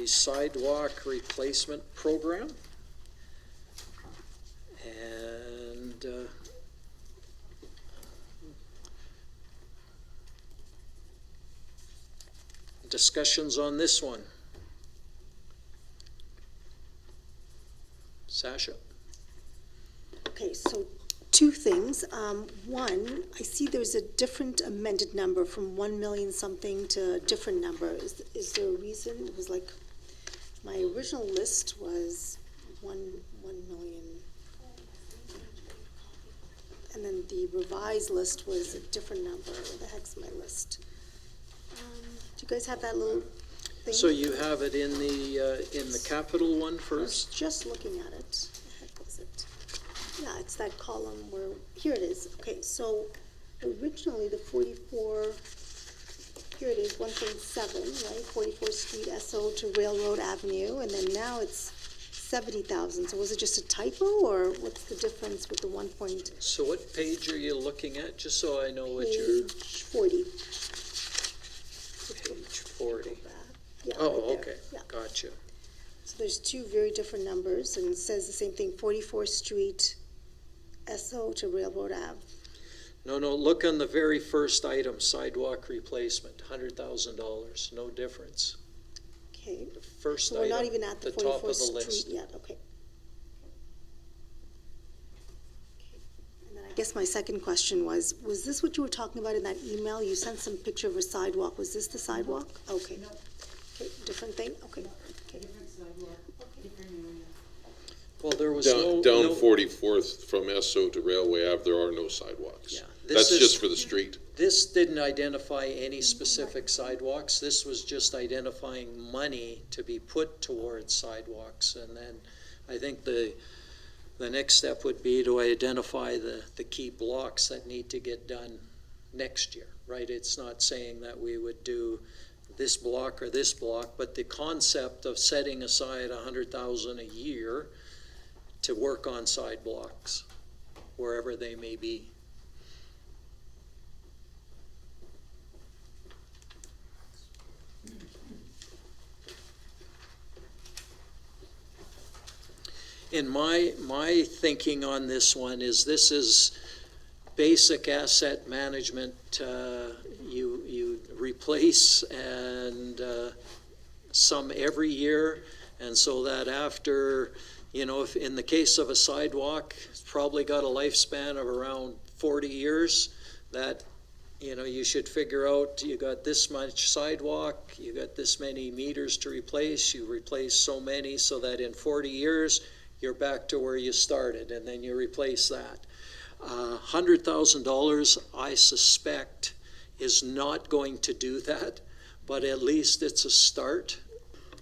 the sidewalk replacement program. And discussions on this one. Sasha? Okay, so two things. One, I see there's a different amended number from 1 million something to a different number. Is there a reason? It was like, my original list was 1 million. And then the revised list was a different number. What the heck's my list? Do you guys have that little thing? So you have it in the capital one I was first? just looking at it. What the heck was it? Yeah, it's that column where, here it is. Okay, so originally the 44, here it is, 1.7, right? 44th Street SO to Railroad Avenue, and then now it's 70,000. So was it just a typo, or what's the difference with the 1 point? So what page are you looking at, just so I know what you're... Page 40. Page 40. Yeah, Oh, right there. okay, Yeah. gotcha. So there's two very different numbers, and it says the same thing, 44th Street SO to Railroad Ave. No, look on the very first item, sidewalk replacement, $100,000, no difference. Okay. The first So we're item, not even at the top of 44th the Street list. yet, okay. And then I guess my second question was this what you were talking about in that email? You sent some picture of a sidewalk. Was this the sidewalk? Okay. No. Okay, different thing? Okay. Okay. Different sidewalk, different area. Well, there was Down no 44th from Esso to Railway Ave, there are no sidewalks. Yeah, That's this is- just for the street. This didn't identify any specific sidewalks. This was just identifying money to be put towards sidewalks. And then I think the next step would be to identify the key blocks that need to get done next year, right? It's not saying that we would do this block or this block, but the concept of setting aside $100,000 a year to work on sidewalks, wherever they may be. In my thinking on this one is this is basic asset management. You replace and some every year, and so that after, if in the case of a sidewalk, it's probably got a lifespan of around 40 years, that you should figure out you got this much sidewalk, you got this many meters to replace, you replace so many so that in 40 years you're back to where you started, and then you replace that. $100,000, I suspect, is not going to do that, but at least it's a start.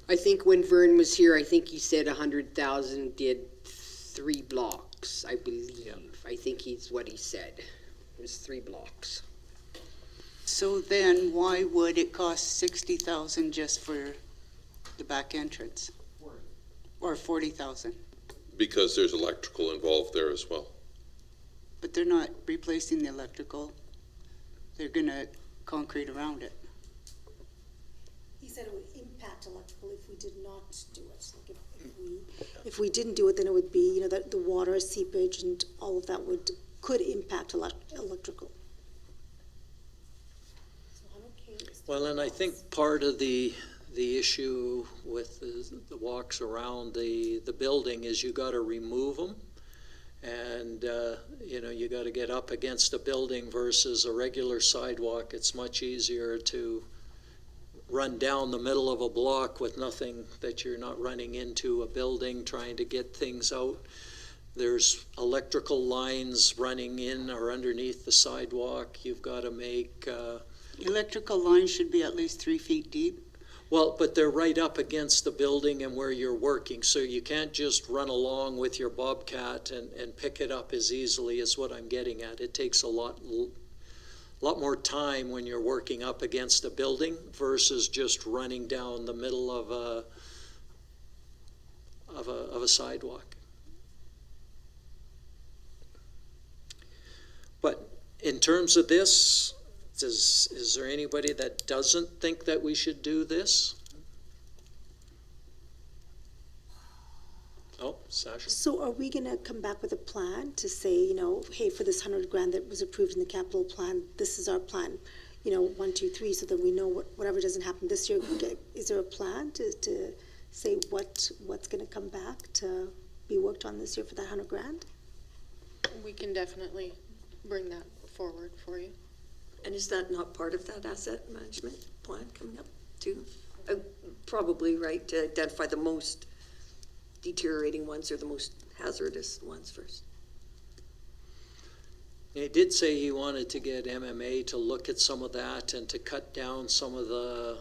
I think when Vern was here, I think he said 100,000 did 3 blocks, I believe. Yeah. I think he's what he said. It was 3 blocks. So then why would it cost 60,000 just for the back entrance? Or 40,000? Because there's electrical involved there as well. But they're not replacing the electrical. They're gonna concrete around it. He said it would impact electrical if we did not do it. Like if we didn't do it, then it would be, the water seepage and all of that could impact electrical. So 100K is Well, and I think part of the issue with the walks around the building is you got to remove them, and you got to get up against a building versus a regular sidewalk. It's much easier to run down the middle of a block with nothing that you're not running into a building trying to get things out. There's electrical lines running in or underneath the sidewalk. You've got to make Electrical lines should be at least 3 feet deep. well, but they're right up against the building and where you're working, so you can't just run along with your Bobcat and pick it up as easily as what I'm getting at. It takes a lot more time when you're working up against a building versus just running down the middle of a sidewalk. But in terms of this, is there anybody that doesn't think that we should do this? Sasha? So are we gonna come back with a plan to say, you know, hey, for this 100 grand that was approved in the capital plan, this is our plan? You know, 1, 2, 3, so that we know whatever doesn't happen this year, is there a plan to say what's gonna come back to be worked on this year for that 100 grand? We can definitely bring that forward for you. And is that not part of that asset management plan coming up too? Probably, right, to identify the most deteriorating ones or the most hazardous ones first. He did say he wanted to get MMA to look at some of that and to cut down some of the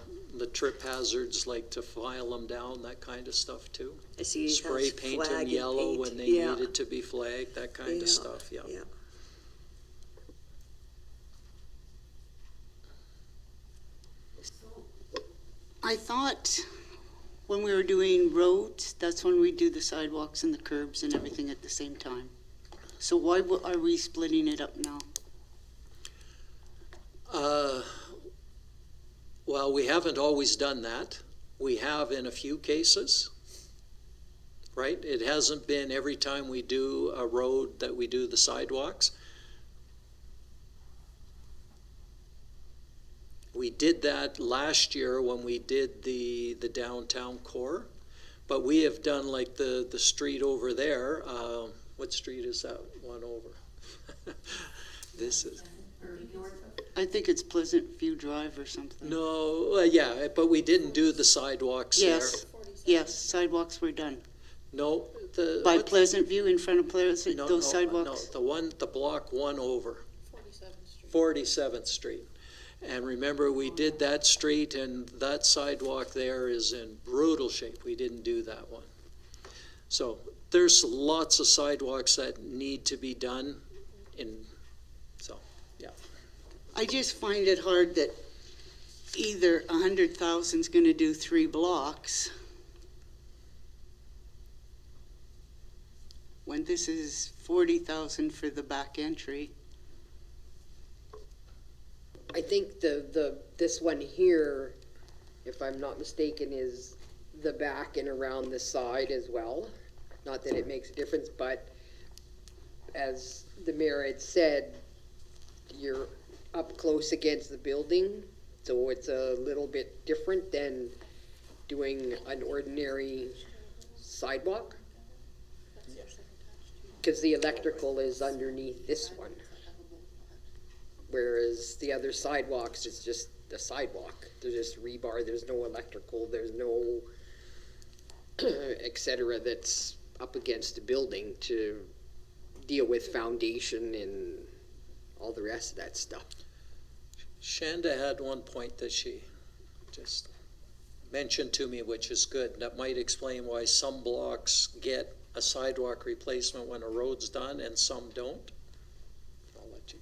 trip hazards, like to file them down, that kind of stuff too. I see it Spray has paint flag them and yellow paint. when they Yeah. needed to be flagged, that kind of stuff, yeah. Yeah. I thought when we were doing roads, that's when we do the sidewalks and the curbs and everything at the same time. So why are we splitting it up now? Well, we haven't always done that. We have in a few cases, right? It hasn't been every time we do a road that we do the sidewalks. We did that last year when we did the downtown core, but we have done like the street over there. What street is that one over? This is, I think it's Pleasant View Drive or something. no, yeah, but we didn't do the sidewalks there. Yes, sidewalks were done. No, the. By what- Pleasant View, in front of Pleasant, no, those no, sidewalks? No, the block one over, 47th Street. 47th Street. And remember, we did that street and that sidewalk there is in brutal shape. We didn't do that one. So there's lots of sidewalks that need to be done so, yeah. I just find it hard that either 100,000 is gonna do 3 blocks when this is 40,000 for the back entry. I think this one here, if I'm not mistaken, is the back and around the side as well. Not that it makes a difference, but as the mayor had said, you're up close against the building, so it's a little bit different than doing an ordinary sidewalk. Because the electrical is underneath this one. Whereas the other sidewalks, it's just a sidewalk. There's just rebar, there's no electrical, there's no et cetera that's up against the building to deal with foundation and all the rest of that stuff. Shanda had one point that she just mentioned to me, which is good. That might explain why some blocks get a sidewalk replacement when a road's done and some don't. I'll let you.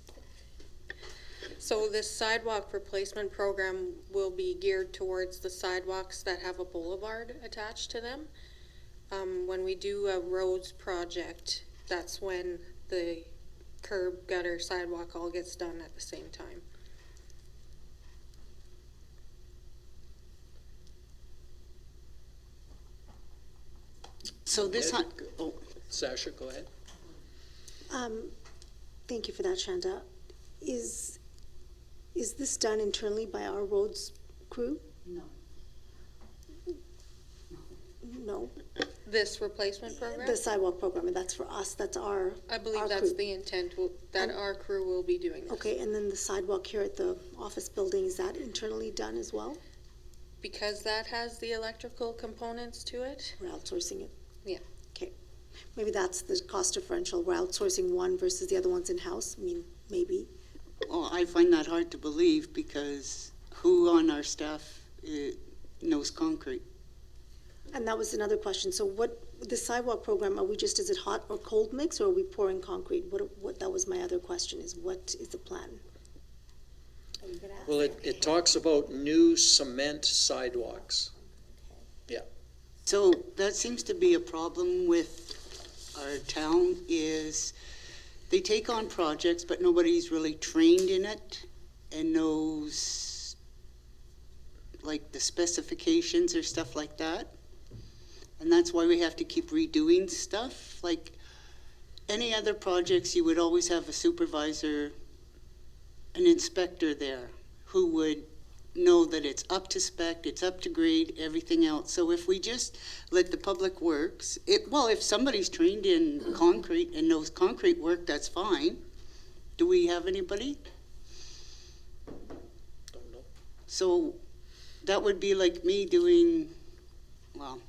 So this sidewalk replacement program will be geared towards the sidewalks that have a boulevard attached to them. When we do a roads project, that's when the curb, gutter, sidewalk all gets done at the same time. So this, Sasha, go ahead. Thank you for that, Shanda. Is this done internally by our roads crew? No. No, This replacement program, the sidewalk program, and that's for us, that's our. I believe our that's crew. the intent, that our crew will be doing this. Okay, and then the sidewalk here at the office building, is that internally done as well? Because that has the electrical components to it, We're outsourcing it? Yeah. Okay, maybe that's the cost differential, we're outsourcing one versus the other one's in-house, I mean, maybe. well, I find that hard to believe because who on our staff knows concrete? And that was another question, so the sidewalk program, are we just, is it hot or cold mix, or are we pouring concrete? What, that was my other question, is what is the plan? Well, it talks about new cement sidewalks. So that seems to be a problem with our town is they take on projects, but nobody's really trained in it and knows like the specifications or stuff like that. And that's why we have to keep redoing stuff. Like any other projects, you would always have a supervisor, an inspector there who would know that it's up to spec, it's up to grade, everything else. So if we just let the public works, if somebody's trained in concrete and knows concrete work, that's fine. Do we have anybody? Don't know. So that would be like me doing, well,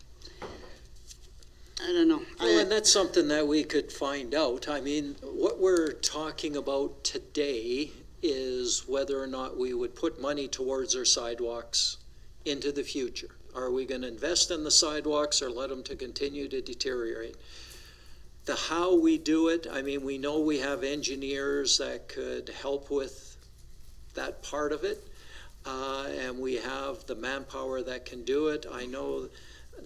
I don't know. Well, and that's something that we could find out. I mean, what we're talking about today is whether or not we would put money towards our sidewalks into the future. Are we going to invest in the sidewalks or let them to continue to deteriorate? The how we do it, I mean, we know we have engineers that could help with that part of it, and we have the manpower that can do it. I know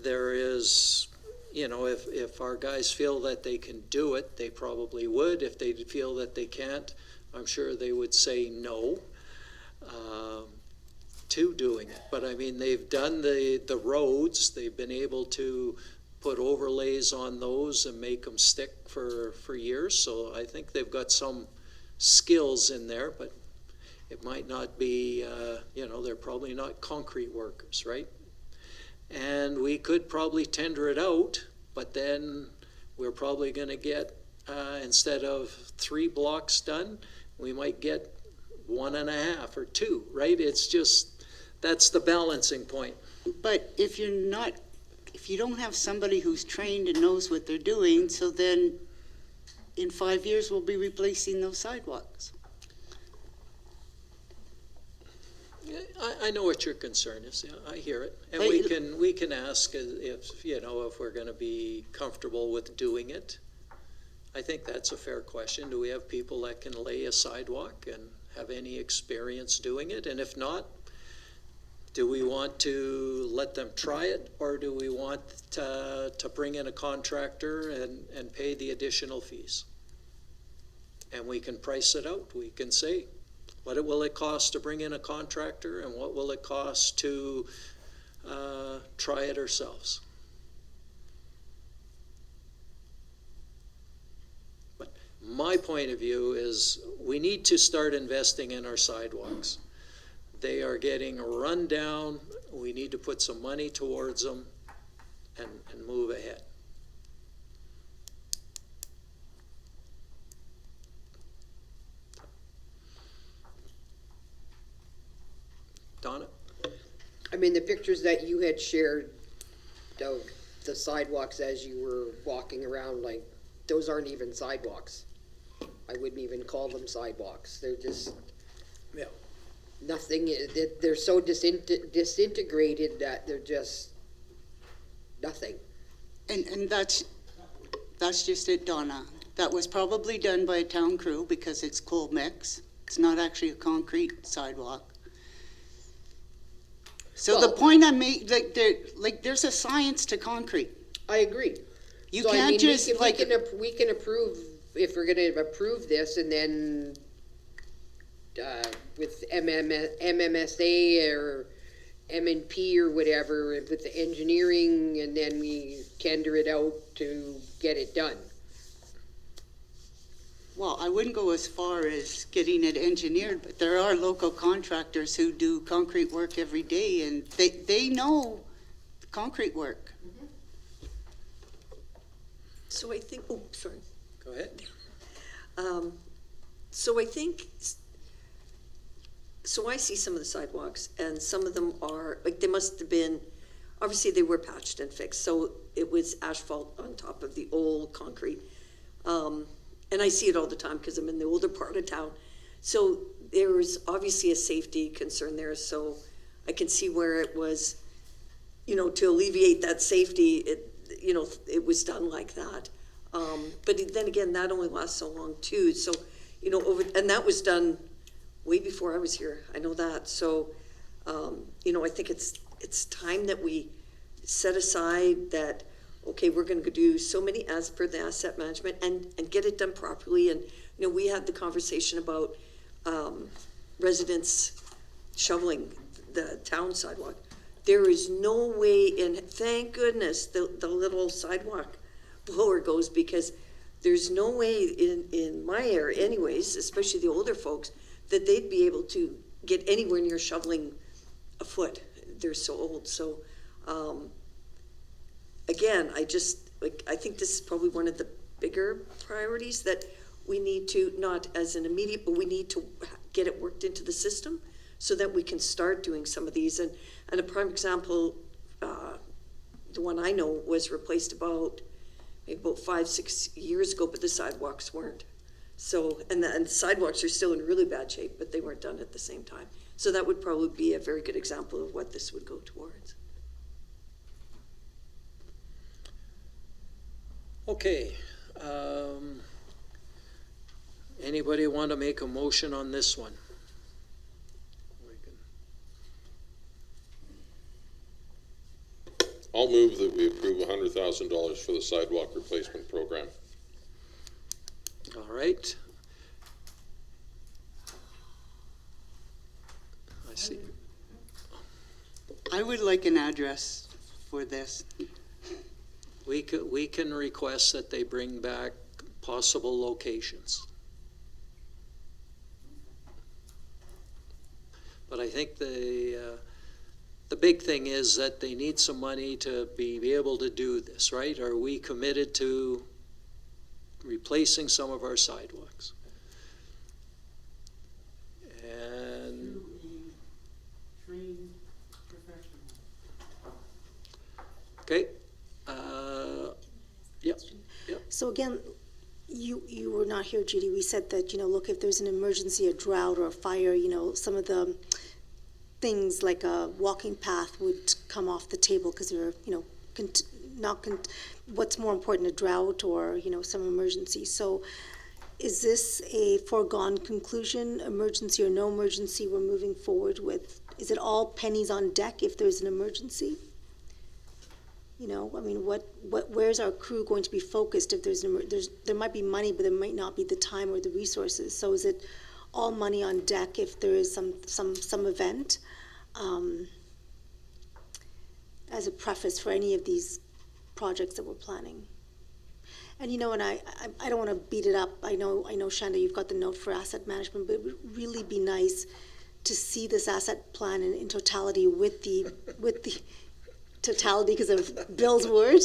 there is, if our guys feel that they can do it, they probably would. If they feel that they can't, I'm sure they would say no to doing it. But I mean, they've done the roads, they've been able to put overlays on those and make them stick for years. So I think they've got some skills in there, but it might not be, they're probably not concrete workers, right? And we could probably tender it out, but then we're probably going to get, instead of 3 blocks done, we might get 1.5 or 2, right? It's just, that's the balancing point. But if you don't have somebody who's trained and knows what they're doing, so then in 5 years we'll be replacing those sidewalks. I know what your concern is. Yeah, I hear it, and Hey, we can ask if we're going to be comfortable with doing it. I think that's a fair question. Do we have people that can lay a sidewalk and have any experience doing it? And if not, do we want to let them try it, or do we want to bring in a contractor and pay the additional fees? And we can price it out. We can say, what will it cost to bring in a contractor, and what will it cost to try it ourselves? But my point of view is we need to start investing in our sidewalks. They are getting run down. We need to put some money towards them and move ahead. Donna? I mean, the pictures that you had shared of the sidewalks as you were walking around, like, those aren't even sidewalks. I wouldn't even call them sidewalks. They're just Yeah. nothing. They're so disintegrated that they're just nothing. And that's just it, Donna. That was probably done by a town crew because it's cold mix. It's not actually a concrete sidewalk. So the Well- point I made, there's a science to concrete. I agree. You So, I can't mean, just we can approve, if we're gonna approve this, and then with MMSA or M&P or whatever, with the engineering, and then we tender it out to get it done. Well, I wouldn't go as far as getting it engineered, but there are local contractors who do concrete work every day, and they know concrete work. So I think, sorry. Go ahead. So I think, so I see some of the sidewalks, and some of them are, like, they must have been, obviously they were patched and fixed, so it was asphalt on top of the old concrete. And I see it all the time because I'm in the older part of town. So there's obviously a safety concern there, so I can see where it was, to alleviate that safety, it was done like that. But then again, that only lasts so long too. So, and that was done way before I was here. I know that. So, I think it's time that we set aside that, okay, we're going to do so many as per the asset management and get it done properly. And, we had the conversation about residents shoveling the town sidewalk. There is no way in, thank goodness, the little sidewalk blower goes, because there's no way in my area anyways, especially the older folks, that they'd be able to get anywhere near shoveling a foot. They're so old. So, again, I think this is probably one of the bigger priorities that we need to, not as an immediate, but we need to get it worked into the system so that we can start doing some of these. And a prime example, the one I know was replaced about 5-6 years ago, but the sidewalks weren't. So, and the sidewalks are still in really bad shape, but they weren't done at the same time. So that would probably be a very good example of what this would go towards. Okay. Anybody want to make a motion on this one? I'll move that we approve $100,000 for the sidewalk replacement program. All right. I see. I would like an address for this. We can request that they bring back possible locations. But I think the big thing is that they need some money to be able to do this, right? Are we committed to replacing some of our sidewalks? And To a trained professional. okay, yep. So again, you were not here, Judy. We said that, look, if there's an emergency, a drought or a fire, some of the things like a walking path would come off the table because they're, what's more important, a drought or, some emergency. So is this a foregone conclusion, emergency or no emergency, we're moving forward with? Is it all pennies on deck if there's an emergency? Where's our crew going to be focused if there might be money, but there might not be the time or the resources. So is it all money on deck if there is some event? As a preface for any of these projects that we're planning. And I don't want to beat it up. I know, Shanda, you've got the note for asset management, but it would really be nice to see this asset plan in totality with the totality because of Bill's word.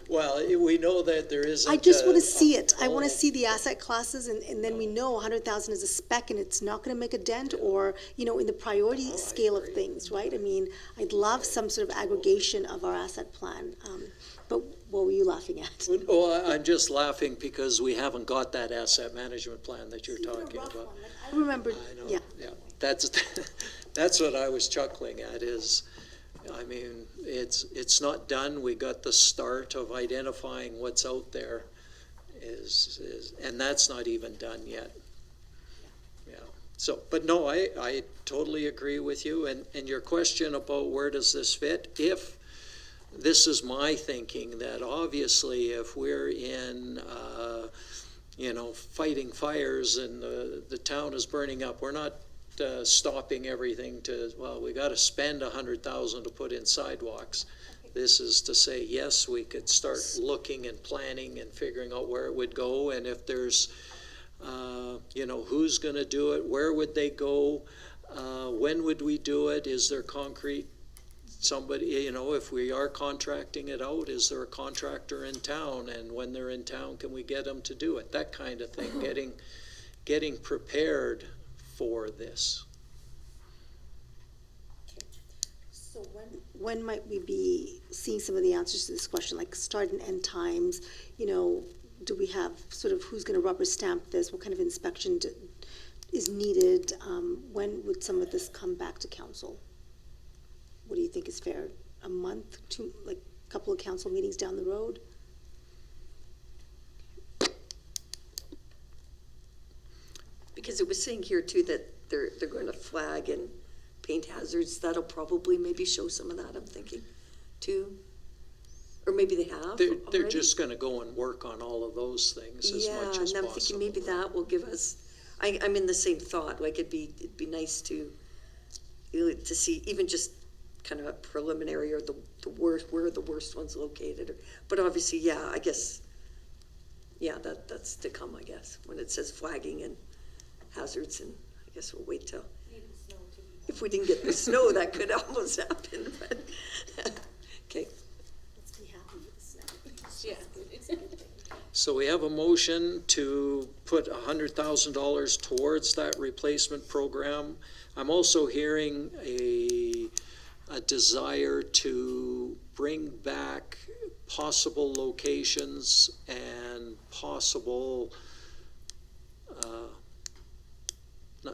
Well, we know that there isn't. I just want to see it. I want to see the asset classes, and then we know 100,000 is a spec, and it's not going to make a dent, or in the priority scale of things, right? I'd love some sort of aggregation of our asset plan. But what were you laughing at? Well, I'm just laughing because we haven't got that asset management plan that you're talking about. I remember. I know. Yeah. That's what I was chuckling at. It's not done. We got the start of identifying what's out there, and that's not even done yet. Yeah. So, but no, I totally agree with you. And your question about where does this fit? If this is my thinking, that obviously if we're in, fighting fires and the town is burning up, we're not stopping everything we got to spend $100,000 to put in sidewalks. This is to say, yes, we could start looking and planning and figuring out where it would go, and if there's, who's going to do it, where would they go, when would we do it, is there concrete, somebody, if we are contracting it out, is there a contractor in town, and when they're in town, can we get them to do it, that kind of thing, getting prepared for this. So when might we be seeing some of the answers to this question, like start and end times? Do we have sort of who's going to rubber stamp this? What kind of inspection is needed? When would some of this come back to council? What do you think is fair? A month, a couple of council meetings down the road? Because it was saying here too that they're going to flag and paint hazards. That'll probably maybe show some of that, I'm thinking, too. Or maybe they have They're already. just going to go and work on all of those things as much as and I'm possible. thinking maybe that will give us. I'm in the same thought. Like it'd be nice to see even just kind of a preliminary or the worst, where are the worst ones located? But obviously, yeah, I guess, yeah, that's to come, I guess, when it says flagging and hazards, and I guess we'll wait till. If we didn't get the snow, that could almost happen, but, okay. Let's be happy with the snow. Yeah. So we have a motion to put $100,000 towards that replacement program. I'm also hearing a desire to bring back possible locations and possible,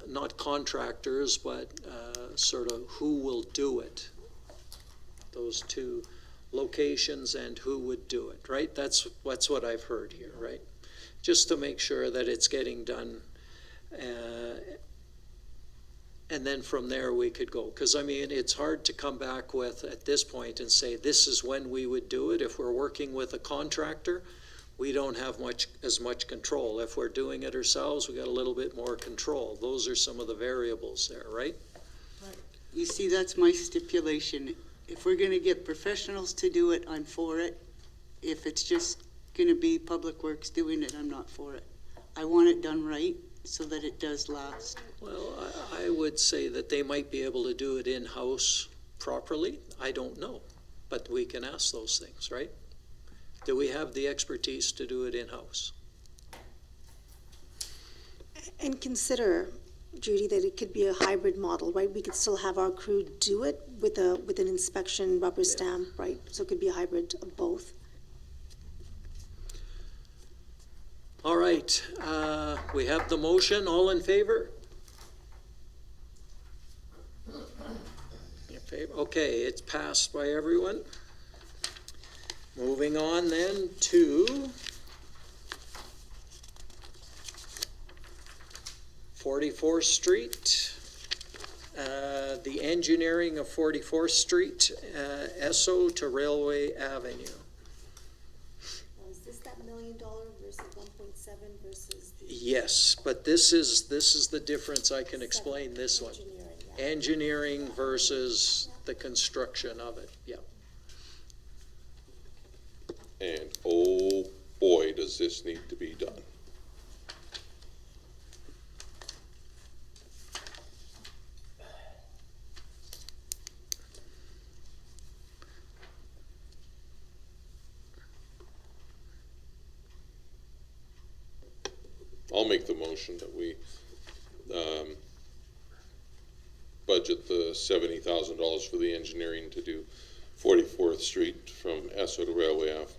not contractors, but sort of who will do it. Those two locations and who would do it, right? That's what I've heard here, right? Just to make sure that it's getting done. And then from there we could go. Because, I mean, it's hard to come back with, at this point, and say, this is when we would do it. If we're working with a contractor, we don't have as much control. If we're doing it ourselves, we got a little bit more control. Those are some of the variables there, right? You see, that's my stipulation. If we're gonna get professionals to do it, I'm for it. If it's just gonna be Public Works doing it, I'm not for it. I want it done right so that it does last. Well, I would say that they might be able to do it in-house properly. I don't know, but we can ask those things, right? Do we have the expertise to do it in-house? And consider, Judy, that it could be a hybrid model, right? We could still have our crew do it with an inspection rubber stamp, right? So it could be a hybrid of both. All right, we have the motion. All in favor? In favor? Okay, it's passed by everyone. Moving on then to 44th Street. The engineering of 44th Street, Esso to Railway Avenue. Now, is this that $1 million versus 1.7 versus the Yes, but this is the difference. I can explain this one. engineering? Yeah. Engineering versus the construction of it, yeah. And oh boy, does this need to be done. I'll make the motion that we budget the $70,000 for the engineering to do 44th Street from Esso to Railway Ave.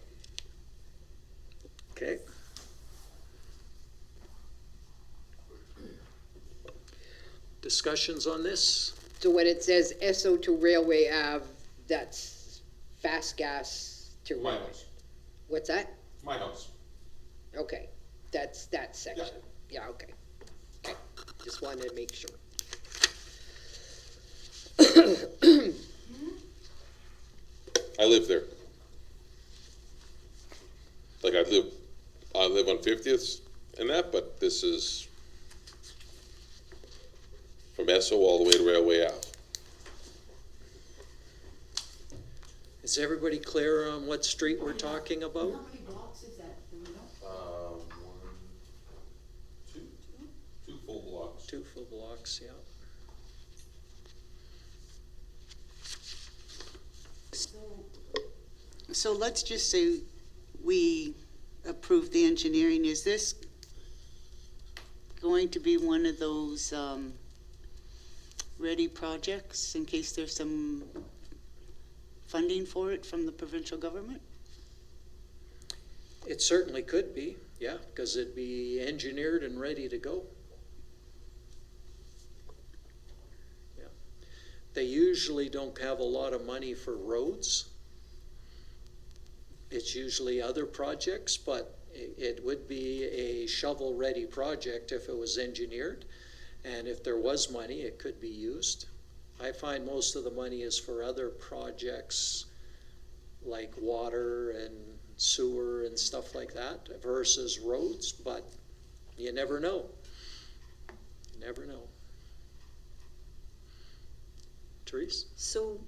Okay. Discussions on this? So when it says Esso to Railway Ave, that's fast gas to My railway. house, What's that? my house. Okay, that's that section. Yeah, okay. Okay, just wanted to make sure. I live there. Like I live on 50th and that, but this is from Esso all the way to Railway Ave. Is everybody clear on what street we're talking about? How many blocks is that, do we know? Two full blocks. 2 full blocks, yeah. So let's just say we approve the engineering. Is this going to be one of those ready projects in case there's some funding for it from the provincial government? It certainly could be, yeah, because it'd be engineered and ready to go. Yeah. They usually don't have a lot of money for roads. It's usually other projects, but it would be a shovel-ready project if it was engineered. And if there was money, it could be used. I find most of the money is for other projects like water and sewer and stuff like that versus roads, but you never know. You never know. Therese? So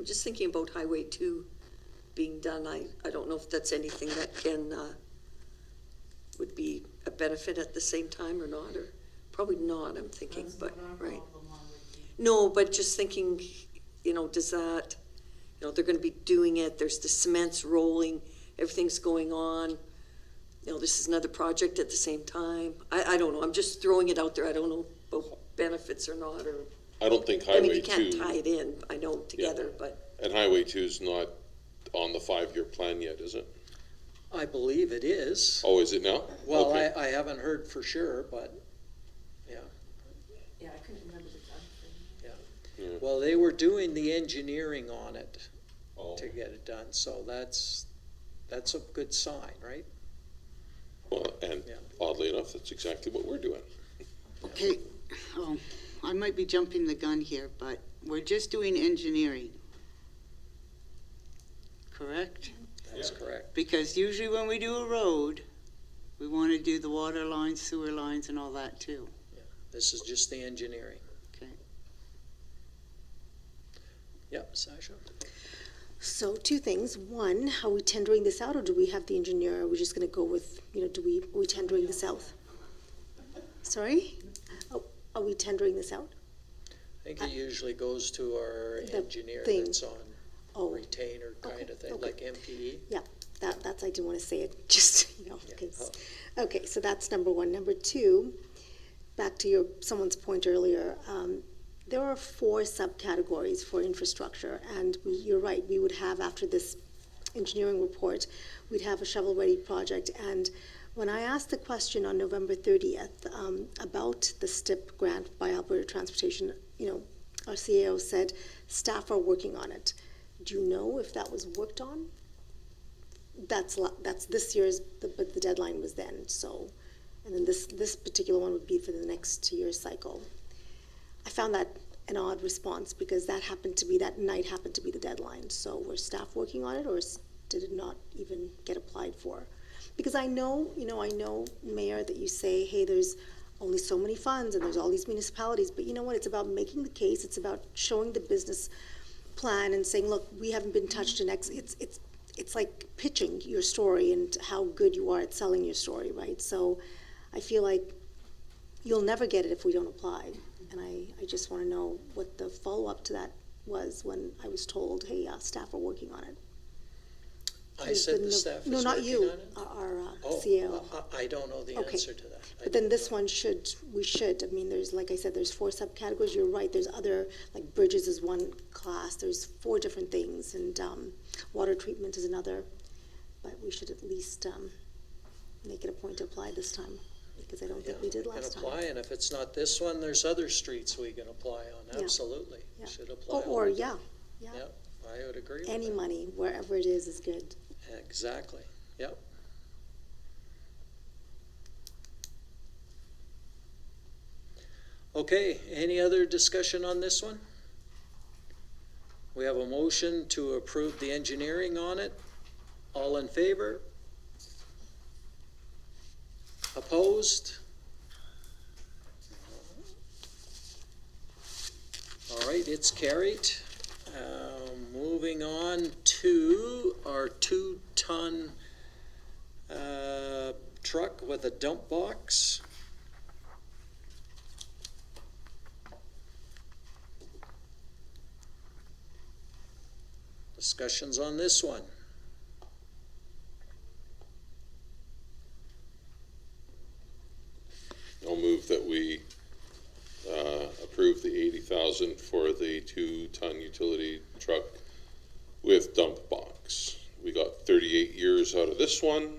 I'm just thinking about Highway 2 being done. I don't know if that's anything that can, would be a benefit at the same time or not, or probably not, I'm thinking, That's but, not our right. problem on Route 2. No, but just thinking, does that, they're gonna be doing it, there's the cement's rolling, everything's going on. This is another project at the same time. I don't know, I'm just throwing it out there, I don't know about benefits or not, or, I don't think I mean, Highway you can't 2, tie it in, I know, together, but, and Highway 2 is not on the 5-year plan yet, is it? I believe it is. Oh, is it now? Well, Okay. I haven't heard for sure, but, Yeah, I couldn't remember the time frame. well, they were doing the engineering on it Oh. to get it done, so that's a good sign, right? Well, and Yeah. oddly enough, that's exactly what we're doing. Okay, I might be jumping the gun here, but we're just doing engineering. Correct? That's correct. Because usually when we do a road, we want to do the water lines, sewer lines, and all that too. This is just the engineering. Okay. Yep, Sasha? So two things. One, are we tendering this out or do we have the engineer? Are we just gonna go with, are we tendering this out? Sorry? Are we tendering this out? I think it usually goes to our The engineer thing. that's on Oh, retainer kind of thing, okay. like MPE. that's, I didn't want to say it, just, Yeah. 'cause- okay, so that's number one. Number two, back to someone's point earlier, there are 4 subcategories for infrastructure, and you're right, we would have, after this engineering report, we'd have a shovel-ready project, and when I asked the question on November 30th about the STIP grant by Alberta Transportation, our CAO said staff are working on it. Do you know if that was worked on? That's this year's, but the deadline was then, so, and then this particular one would be for the next year's cycle. I found that an odd response because that night happened to be the deadline. So were staff working on it, or did it not even get applied for? Because I know, Mayor, that you say, hey, there's only so many funds and there's all these municipalities, but you know what? It's about making the case. It's about showing the business plan and saying, look, we haven't been touched in X. It's like pitching your story and how good you are at selling your story, right? So I feel like you'll never get it if we don't apply. And I just want to know what the follow-up to that was when I was told, hey, staff are working on it. I said the staff is No, not working you, on it? our Oh, CAO. I don't know the Okay. answer to that. I But then don't this know. one we should, I mean, there's, like I said, there's 4 subcategories, you're right, there's other, like bridges is one class, there's 4 different things, and water treatment is another, but we should at least make it a point to apply this time, because I don't think we did Yeah, last can time. apply, and if it's not this one, there's other streets we can apply on, Yeah. absolutely. Yeah. Should apply. Or, on. yeah, Yeah, I would agree with any that. money, wherever it is good. Exactly, yep. Okay, any other discussion on this one? We have a motion to approve the engineering on it. All in favor? Opposed? All right, it's carried. Moving on to our 2-ton truck with a dump box. Discussions on this one. I'll move that we approve the 80,000 for the 2-ton utility truck with dump box. We got 38 years out of this one.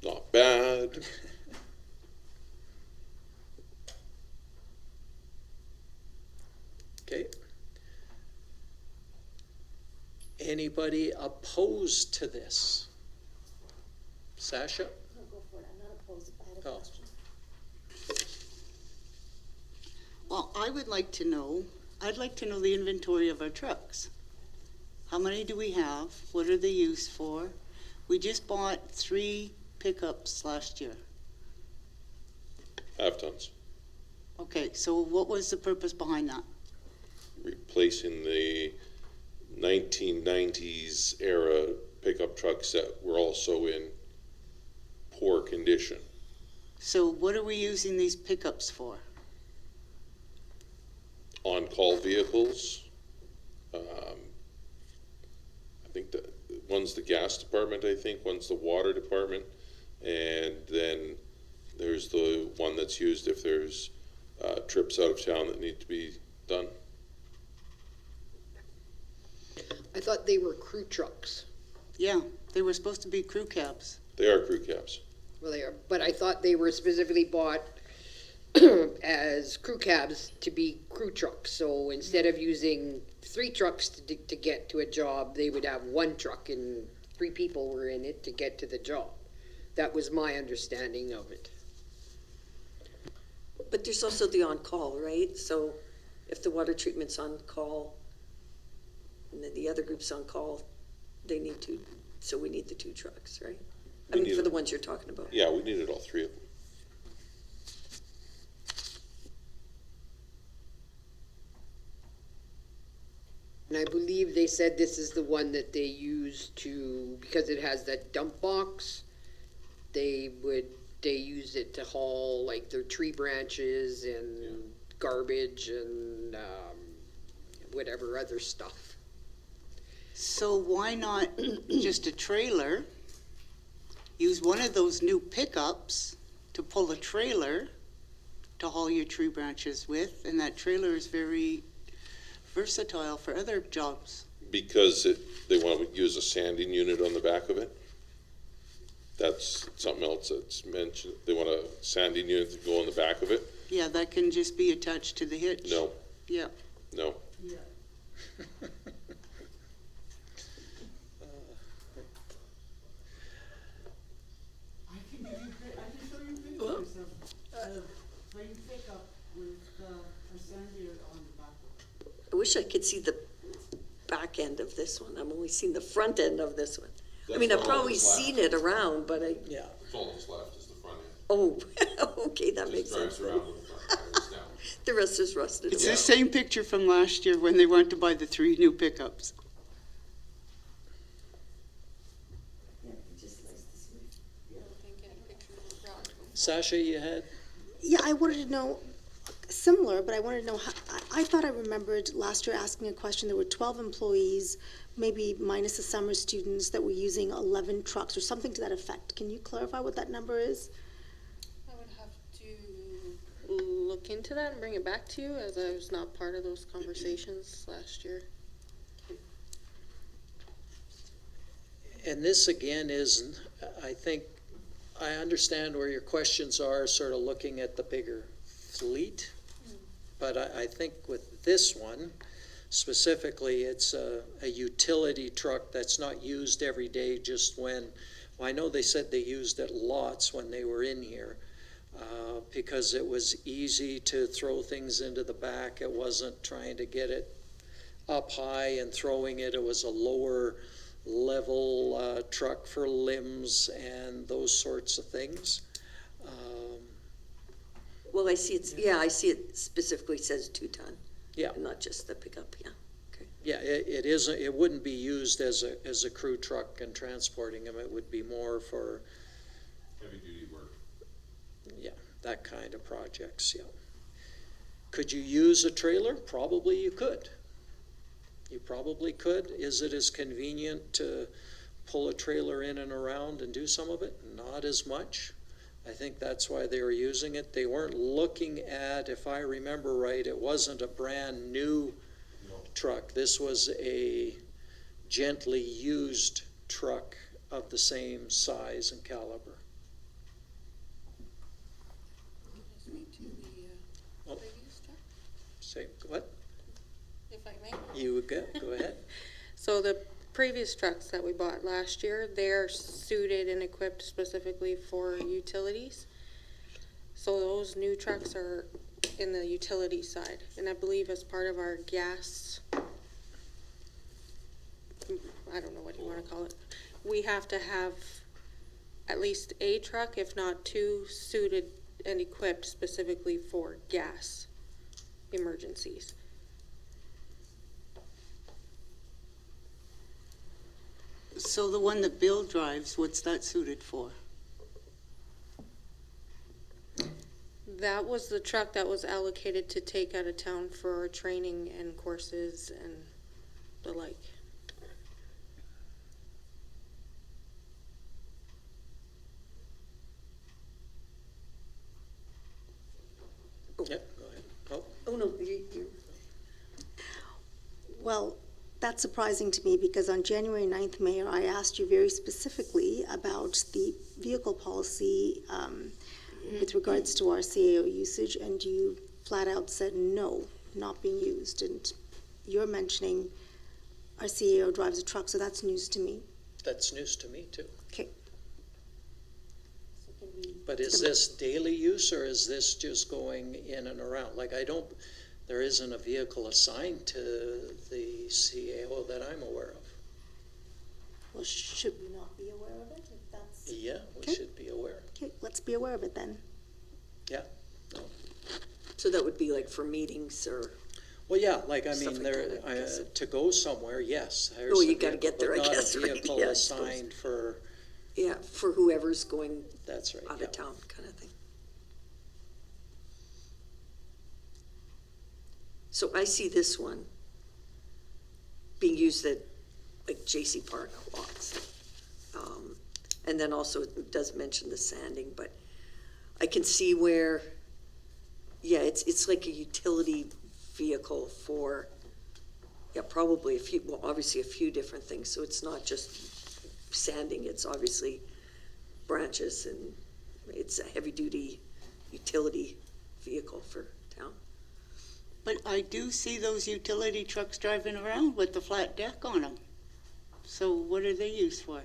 Not bad. Okay. Anybody opposed to this? Sasha? I'll go for it, I'm not opposed, if I had a Oh. question. Well, I'd like to know the inventory of our trucks. How many do we have? What are they used for? We just bought 3 pickups last year. Half-tons. Okay, so what was the purpose behind that? Replacing the 1990s era pickup trucks that were also in poor condition. So what are we using these pickups for? On-call vehicles. I think that one's the gas department, I think, one's the water department, and then there's the one that's used if there's trips out of town that need to be done. I thought they were crew trucks. Yeah, they were supposed to be crew cabs. They are crew cabs. Well, they are, but I thought they were specifically bought as crew cabs to be crew trucks. So instead of using 3 trucks to get to a job, they would have 1 truck and 3 people were in it to get to the job. That was my understanding of it. But there's also the on-call, right? So if the water treatment's on call, and then the other group's on call, they need to, so we need the 2 trucks, right? I We mean, need for it. the ones you're talking about. Yeah, we needed all 3 of them. And I believe they said this is the one that they use to, because it has that dump box, they use it to haul like their tree branches and garbage and whatever other stuff. So why not just a trailer? Use one of those new pickups to pull a trailer to haul your tree branches with, and that trailer is very versatile for other jobs. Because they want to use a sanding unit on the back of it. That's something else that's mentioned. They want a sanding unit to go on the back of it. Yeah, that can just be attached to the hitch. No, Yeah. no. I can show you pictures of plain pickup with a sandier on the back of it. I wish I could see the back end of this one. I've only seen the front end of this one. I mean, I've probably seen it around, but I, Yeah, It's all that's left is the front end. oh, okay, that makes sense. then. with the front tires down. The rest is rusted It's away. the same picture from last year when they went to buy the 3 new pickups. Sasha, you had? Yeah, I wanted to know, similar, but I wanted to know, how, I thought I remembered last year asking a question, there were 12 employees, maybe minus the summer students, that were using 11 trucks or something to that effect. Can you clarify what that number is? I would have to look into that and bring it back to you, as I was not part of those conversations last year. And this again is, I think, I understand where your questions are, sort of looking at the bigger fleet. But I think with this one, specifically, it's a utility truck that's not used every day, just when, well, I know they said they used it lots when they were in here, because it was easy to throw things into the back. It wasn't trying to get it up high and throwing it. It was a lower level truck for limbs and those sorts of things. Well, I see it's, yeah, I see it specifically says 2-ton. Yeah. And not just the pickup, yeah. Yeah, it isn't. It wouldn't be used as a crew truck and transporting them. It would be more for, Heavy duty work. yeah, that kind of projects. Yeah. Could you use a trailer? Probably you could. You probably could. Is it as convenient to pull a trailer in and around and do some of it? Not as much. I think that's why they were using it. They weren't looking at, if I remember right, it wasn't a brand new truck. This was a gently used truck of the same size and caliber. Oh. Say what? If I may. You would go ahead. So the previous trucks that we bought last year, they're suited and equipped specifically for utilities. So those new trucks are in the utility side, and I believe as part of our gas, I don't know what you want to call it, we have to have at least a truck, if not 2, suited and equipped specifically for gas emergencies. So the one that Bill drives, what's that suited for? That was the truck that was allocated to take out of town for training and courses and the like. Yep, go ahead. Oh, Oh, no, you, Well, that's surprising to me because on January 9th, Mayor, I asked you very specifically about the vehicle policy with regards to our CAO usage, and you flat out said no, not being used. And you're mentioning our CAO drives a truck, so that's news to me. that's news to me too. Okay. But is this daily use or is this just going in and around? Like there isn't a vehicle assigned to the CAO that I'm aware of. Well, should we not be aware of it if that's... Yeah, we Okay. should be aware. Okay, let's be aware of it then. so that would be like for meetings or, Well, yeah, like, I Stuff mean, like there, that, I guess. to go somewhere, yes. there's Oh, a you gotta vehicle, get there, but I guess, Not a right? vehicle Yeah, I suppose. assigned for, yeah, for whoever's going that's right, out yeah. of town kind of thing. So I see this one being used at like J.C. Park lots. And then also it does mention the sanding, but I can see where, yeah, it's like a utility vehicle for, yeah, probably obviously a few different things. So it's not just sanding, it's obviously branches, and it's a heavy-duty utility vehicle for town. But I do see those utility trucks driving around with the flat deck on them. So what are they used for?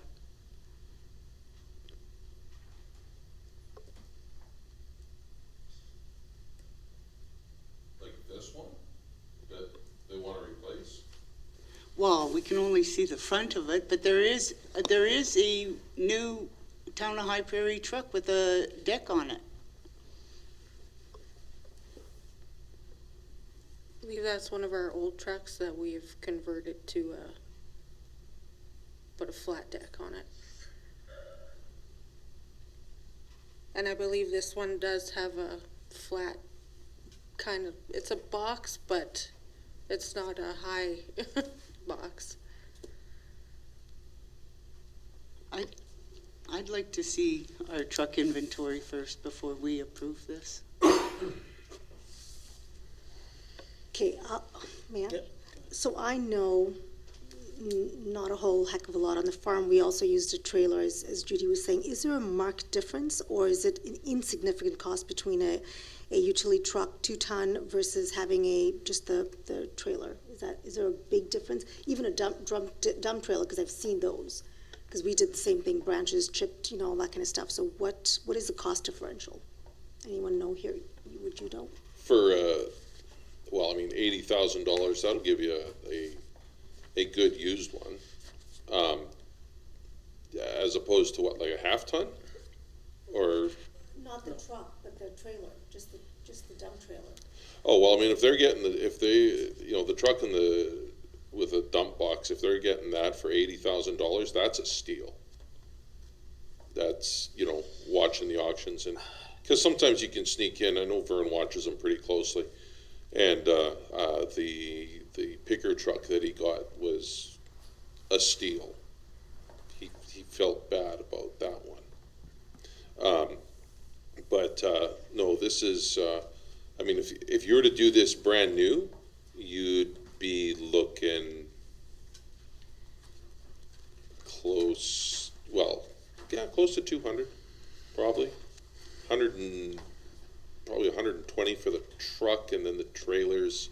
Like this one that they want to replace? Well, we can only see the front of it, but there is a new Town of High Prairie truck with a deck on it. I believe that's one of our old trucks that we've converted to put a flat deck on it. And I believe this one does have a flat kind of, it's a box, but it's not a high box. I'd like to see our truck inventory first before we approve this. Okay, Mayor? Yeah. So I know not a whole heck of a lot on the farm. We also used a trailer, as Judy was saying. Is there a marked difference, or is it an insignificant cost between a utility truck 2-ton versus having just the trailer? Is there a big difference? Even a dump trailer, because I've seen those. Because we did the same thing, branches chipped, all that kind of stuff. So what is the cost differential? Anyone know here? Would you know? For, well, I mean, $80,000, that'll give you a good used one. As opposed to what, like a half ton? Or, Not the truck, but the trailer, just the dump trailer. oh, well, I mean, if they're getting, the truck with a dump box, if they're getting that for $80,000, that's a steal. That's, watching the auctions, and, because sometimes you can sneak in, I know Vern watches them pretty closely, and the picker truck that he got was a steal. He felt bad about that one. But no, this is, I mean, if you were to do this brand new, you'd be looking close to 200, probably. 120 for the truck, and then the trailers,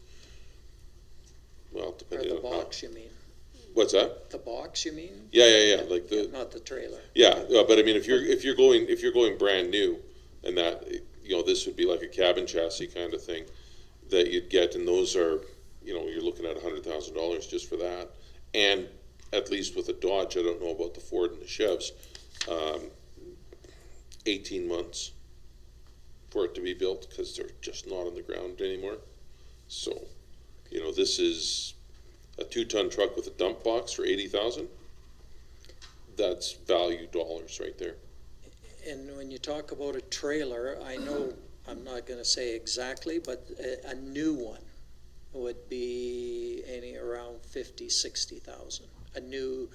well, Or depending the on how. box, you mean? What's that? The box, you mean? Yeah, like Not the trailer. yeah, but I mean, if you're going brand new, and that, this would be like a cabin chassis kind of thing that you'd get, and those are, you're looking at $100,000 just for that, and at least with a Dodge, I don't know about the Ford and the Chevs, 18 months for it to be built, because they're just not on the ground anymore. So, this is a 2-ton truck with a dump box for $80,000. that's value dollars right there. And when you talk about a trailer, I know, I'm not gonna say exactly, but a new one would be any around 50,000-60,000. A new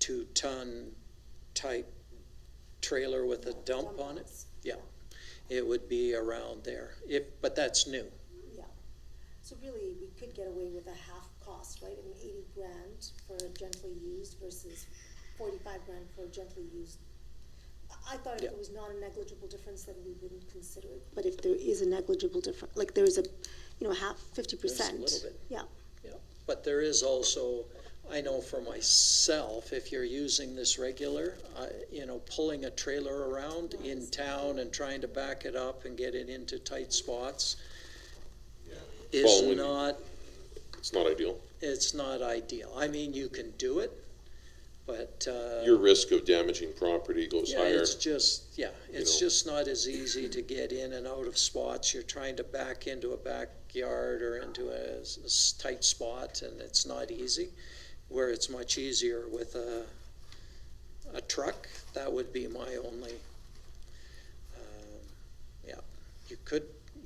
2-ton type trailer with a dump on it, yeah, it would be around there. But that's new. Yeah. So really, we could get away with a half cost, right? I mean, 80 grand for a gently used versus 45 grand for a gently used. I thought if Yeah. it was not a negligible difference, then we wouldn't consider it. But if there is a negligible difference, like there's a, half, 50%. There's a little bit. Yeah. Yeah, but there is also, I know for myself, if you're using this regular, pulling a trailer around in town and trying to back it up and get it into tight spots is Following. not, It's not ideal. it's not ideal. I mean, you can do it, but, Your risk of damaging property goes yeah, higher. it's just know. just not as easy to get in and out of spots. You're trying to back into a backyard or into a tight spot, and it's not easy. Where it's much easier with a truck, that would be my only.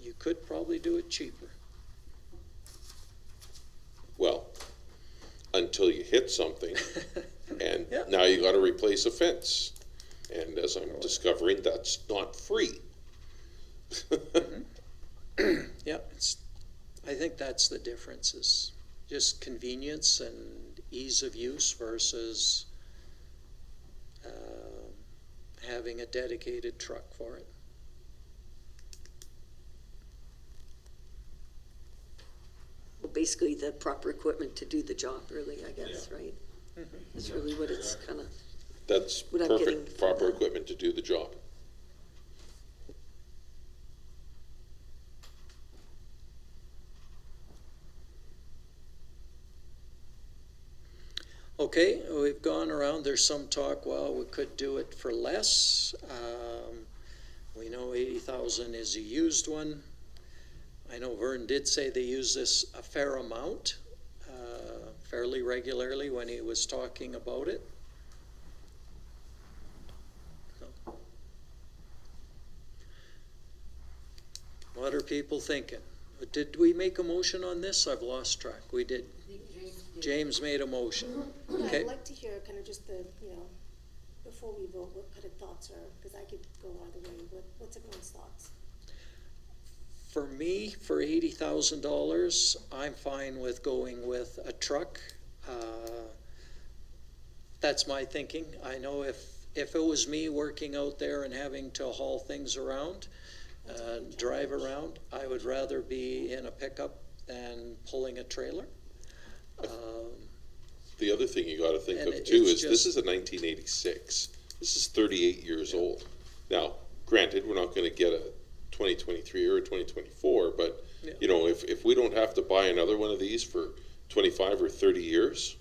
You could probably do it cheaper. Well, until you hit something, and Yeah. now you gotta replace a fence. And as I'm discovering, that's not free. Yeah, I think that's the difference, is just convenience and ease of use versus having a dedicated truck for it. Well, basically the proper equipment to do the job, really, I guess, right? That's really what it's kind of, That's What I'm getting perfect, from proper that. equipment to do the job. Okay, we've gone around, there's some talk, well, we could do it for less. We know 80,000 is a used one. I know Vern did say they use this a fair amount, fairly regularly when he was talking about it. What are people thinking? Did we make a motion on this? I've lost track. We did. James made a motion. Yeah, Okay. I'd like to hear kind of just the, before we vote, what kind of thoughts are, because I could go either way. What's everyone's thoughts? For me, for $80,000, I'm fine with going with a truck. That's my thinking. I know if it was me working out there and having to haul things around, drive around, I would rather be in a pickup than pulling a trailer. The other thing you gotta think And of too it's is this just- is a 1986. This is 38 years old. Now, granted, we're not gonna get a 2023 or a 2024, but Yeah. if we don't have to buy another one of these for 25 or 30 years,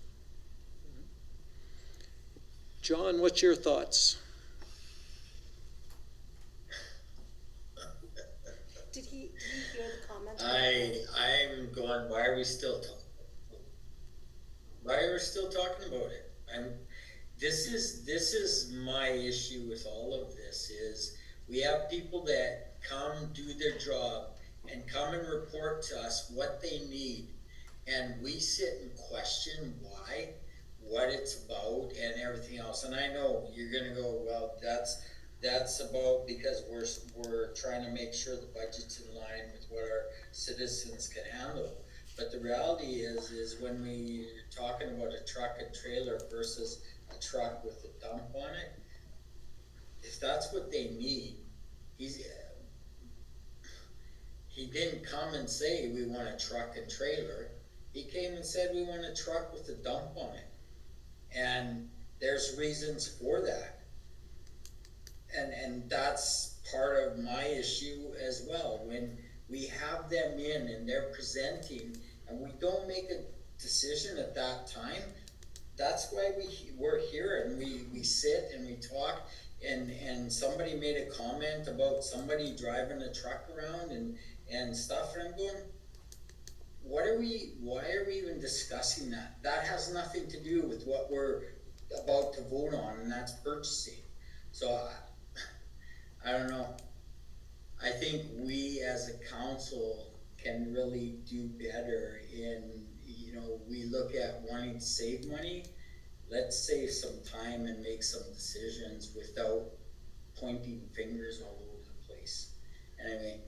John, what's your thoughts? Did he hear the comment? I'm going, why are we still talking about it? This is my issue with all of this, is we have people that come do their job and come and report to us what they need, and we sit and question why, what it's about and everything else. And I know you're gonna go, well, that's about because we're trying to make sure the budget's in line with what our citizens can handle. But the reality is when we're talking about a truck and trailer versus a truck with a dump on it, if that's what they need, he didn't come and say we want a truck and trailer. He came and said we want a truck with a dump on it. And there's reasons for that. And that's part of my issue as well. When we have them in and they're presenting and we don't make a decision at that time, that's why we're here and we sit and we talk. And somebody made a comment about somebody driving a truck around and stuff, and I'm going, why are we even discussing that? That has nothing to do with what we're about to vote on, and that's purchasing. So I don't know. I think we as a council can really do better in, we look at wanting to save money. Let's save some time and make some decisions without pointing fingers all over the place. Anyway,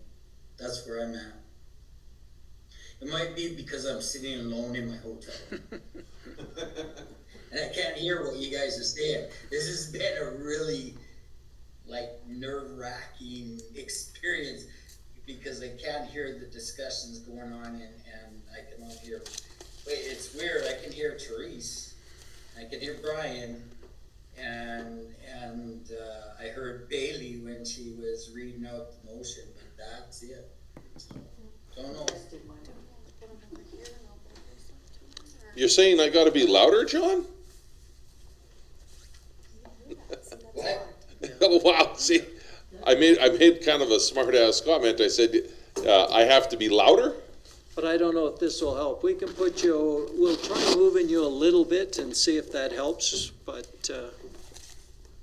that's where I'm at. It might be because I'm sitting alone in my hotel. And I can't hear what you guys are saying. This has been a really, nerve-wracking experience because I can't hear the discussions going on and I cannot hear. Wait, it's weird. I can hear Therese. I can hear Brian. And I heard Bailey when she was reading out the motion, but that's it. So, don't know. You're saying I gotta be louder, John? What? Oh, wow, see, I made kind of a smart ass comment. I said, I have to be louder? But I don't know if this will help. We can we'll try moving you a little bit and see if that helps, but,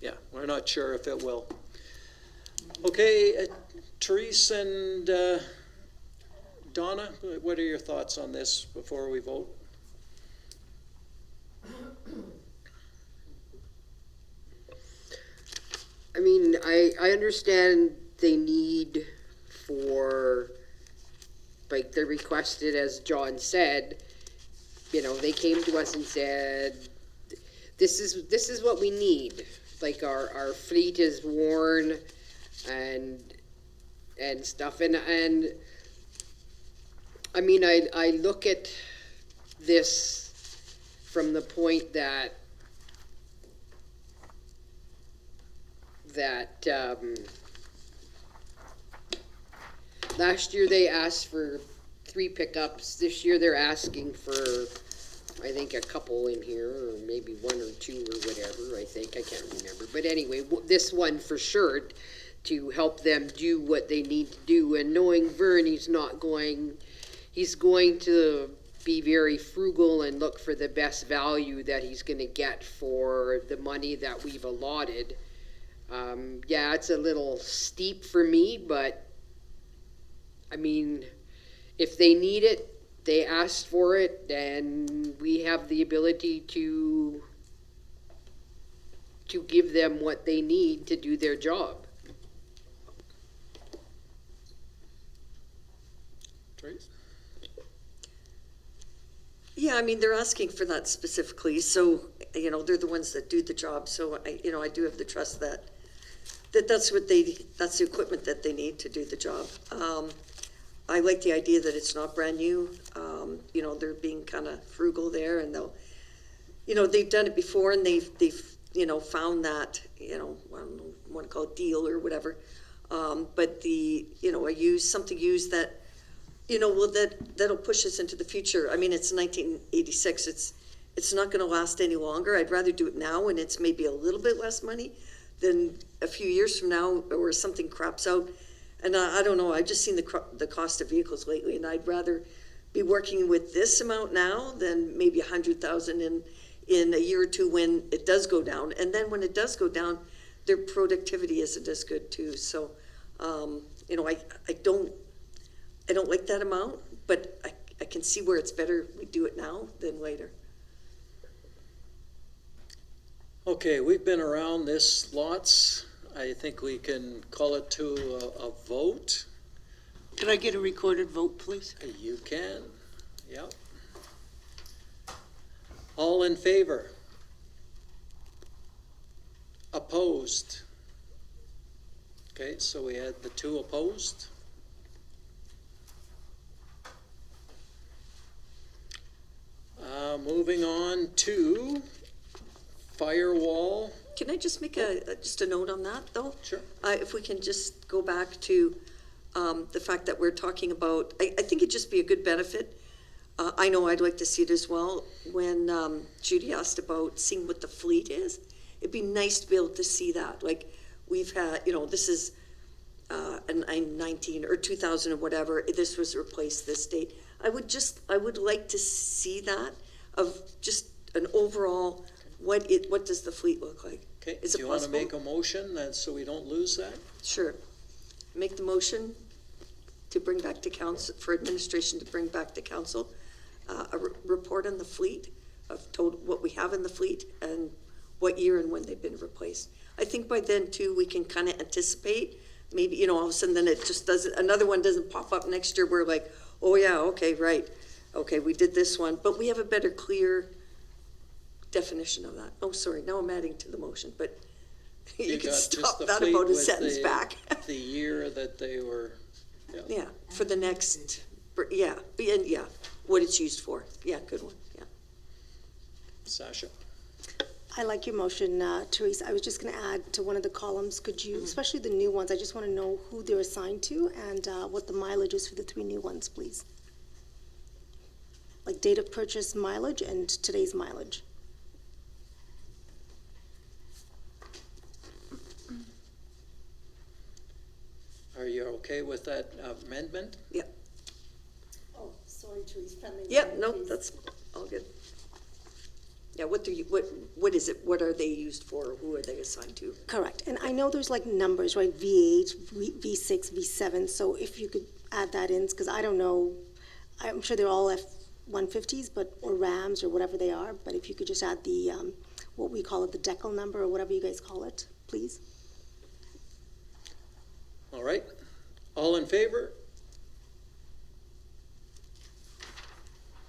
yeah, we're not sure if it will. Okay, Therese and Donna, what are your thoughts on this before we vote? I mean, I understand they need for, like, they requested, as John said, they came to us and said, this is what we need. Like, our fleet is worn and stuff. And I mean, I look at this from the point that last year they asked for 3 pickups. This year they're asking for, I think, a couple in here, or maybe 1 or 2 or whatever. I can't remember. But anyway, this one for sure, to help them do what they need to do. And knowing Vern, he's going to be very frugal and look for the best value that he's going to get for the money that we've allotted. Yeah, it's a little steep for me, but I mean, if they need it, they asked for it, and we have the ability to give them what they need to do their job. Therese? Yeah, I mean, they're asking for that specifically, so, they're the ones that do the job, so I do have the trust that that's the equipment that they need to do the job. I like the idea that it's not brand new. They're being kind of frugal there, and they've done it before, and they've found that, I don't know, want to call it deal or whatever. But something used that, that'll push us into the future. I mean, it's 1986. It's not going to last any longer. I'd rather do it now, and it's maybe a little bit less money than a few years from now, or something craps out. And I don't know, I've just seen the cost of vehicles lately, and I'd rather be working with this amount now than maybe 100,000 in a year or two when it does go down. And then when it does go down, their productivity isn't as good too. So, I don't like that amount, but I can see where it's better we do it now than later. Okay, we've been around this lots. I think we can call it to a vote. Could I get a recorded vote, please? You can, yep. All in favor? Opposed? Okay, so we had the 2 opposed. Moving on to firewall. Can I just make just a note on that, though? Sure. If we can just go back to the fact that we're talking about, I think it'd just be a good benefit. I know I'd like to see it as well. When Judy asked about seeing what the fleet is, it'd be nice to be able to see that. Like, we've had, this is a 19 or 2000 or whatever, this was replaced this date. I would like to see that, of just an overall what does the fleet look like? Okay, Is do it you want to possible? make a motion so we don't lose that? Sure. Make the motion to bring back to council, for administration to bring back to council, a report on the fleet of total, what we have in the fleet and what year and when they've been replaced. I think by then too, we can kind of anticipate, maybe, you know, all of a sudden then it just doesn't, another one doesn't pop up next year. We're like, oh yeah, okay, right. Okay, we did this one, but we have a better, clear definition of that. Oh, sorry, now I'm adding to the motion, but you can got just stop the that fleet about a with sentence the- back. The year that they were, Yeah, for the next, yeah, and yeah, what it's used for. Yeah, good one, yeah. Sasha? I like your motion, Therese. I was just gonna add to one of the columns, could you, especially the new ones, I just wanna know who they're assigned to and what the mileage is for the 3 new ones, please. Like date of purchase mileage and today's mileage. Are you okay with that amendment? Oh, sorry, Therese, friendly. Yeah, no, that's all good. Yeah, what is it, what are they used for, who are they assigned to? Correct, and I know there's like numbers, right, V8, V6, V7, so if you could add that in, because I don't know, I'm sure they're all F-150s, or Rams, or whatever they are, but if you could just add the, what we call it, the decal number, or whatever you guys call it, please. All right, all in favor?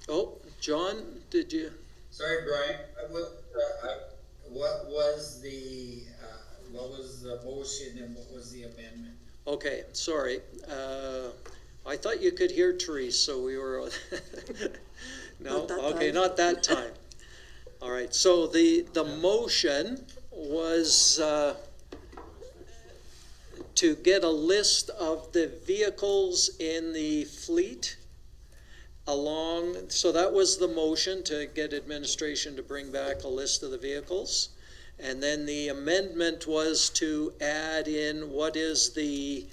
Oh, John, did you? Sorry, Brian, what was the motion and what was the amendment? Okay, sorry. I thought you could hear Therese, so we were, no, Not that okay, time. not that time. All right, so the motion was to get a list of the vehicles in the fleet along, so that was the motion, to get administration to bring back a list of the vehicles. And then the amendment was to add in what is the,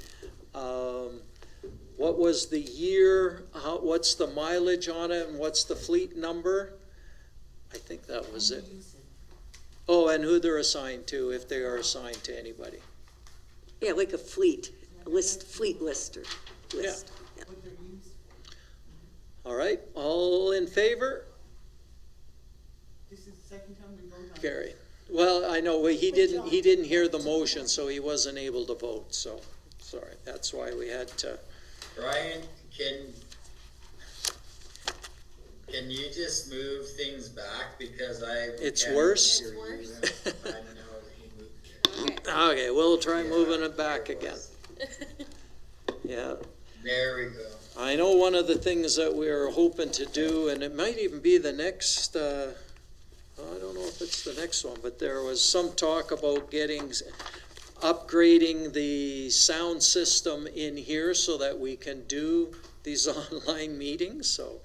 what was the year, what's the mileage on it, and what's the fleet number? I think that was it. Oh, and who they're assigned to, if they are assigned to anybody. Yeah, like a fleet list, fleet list or list. Yeah. What they're used for. All right, all in favor? This is the second time we vote on it. Carry. Well, I know, he didn't hear the motion, so he wasn't able to vote, so, sorry, that's why we had to. Brian, can you just move things back, because It's can't worse? hear you. It's I know that he moved it. Okay, we'll try moving it back again. Yeah, There we go. I know one of the things that we're hoping to do, and it might even be the next, I don't know if it's the next one, but there was some talk about upgrading the sound system in here so that we can do these online meetings, so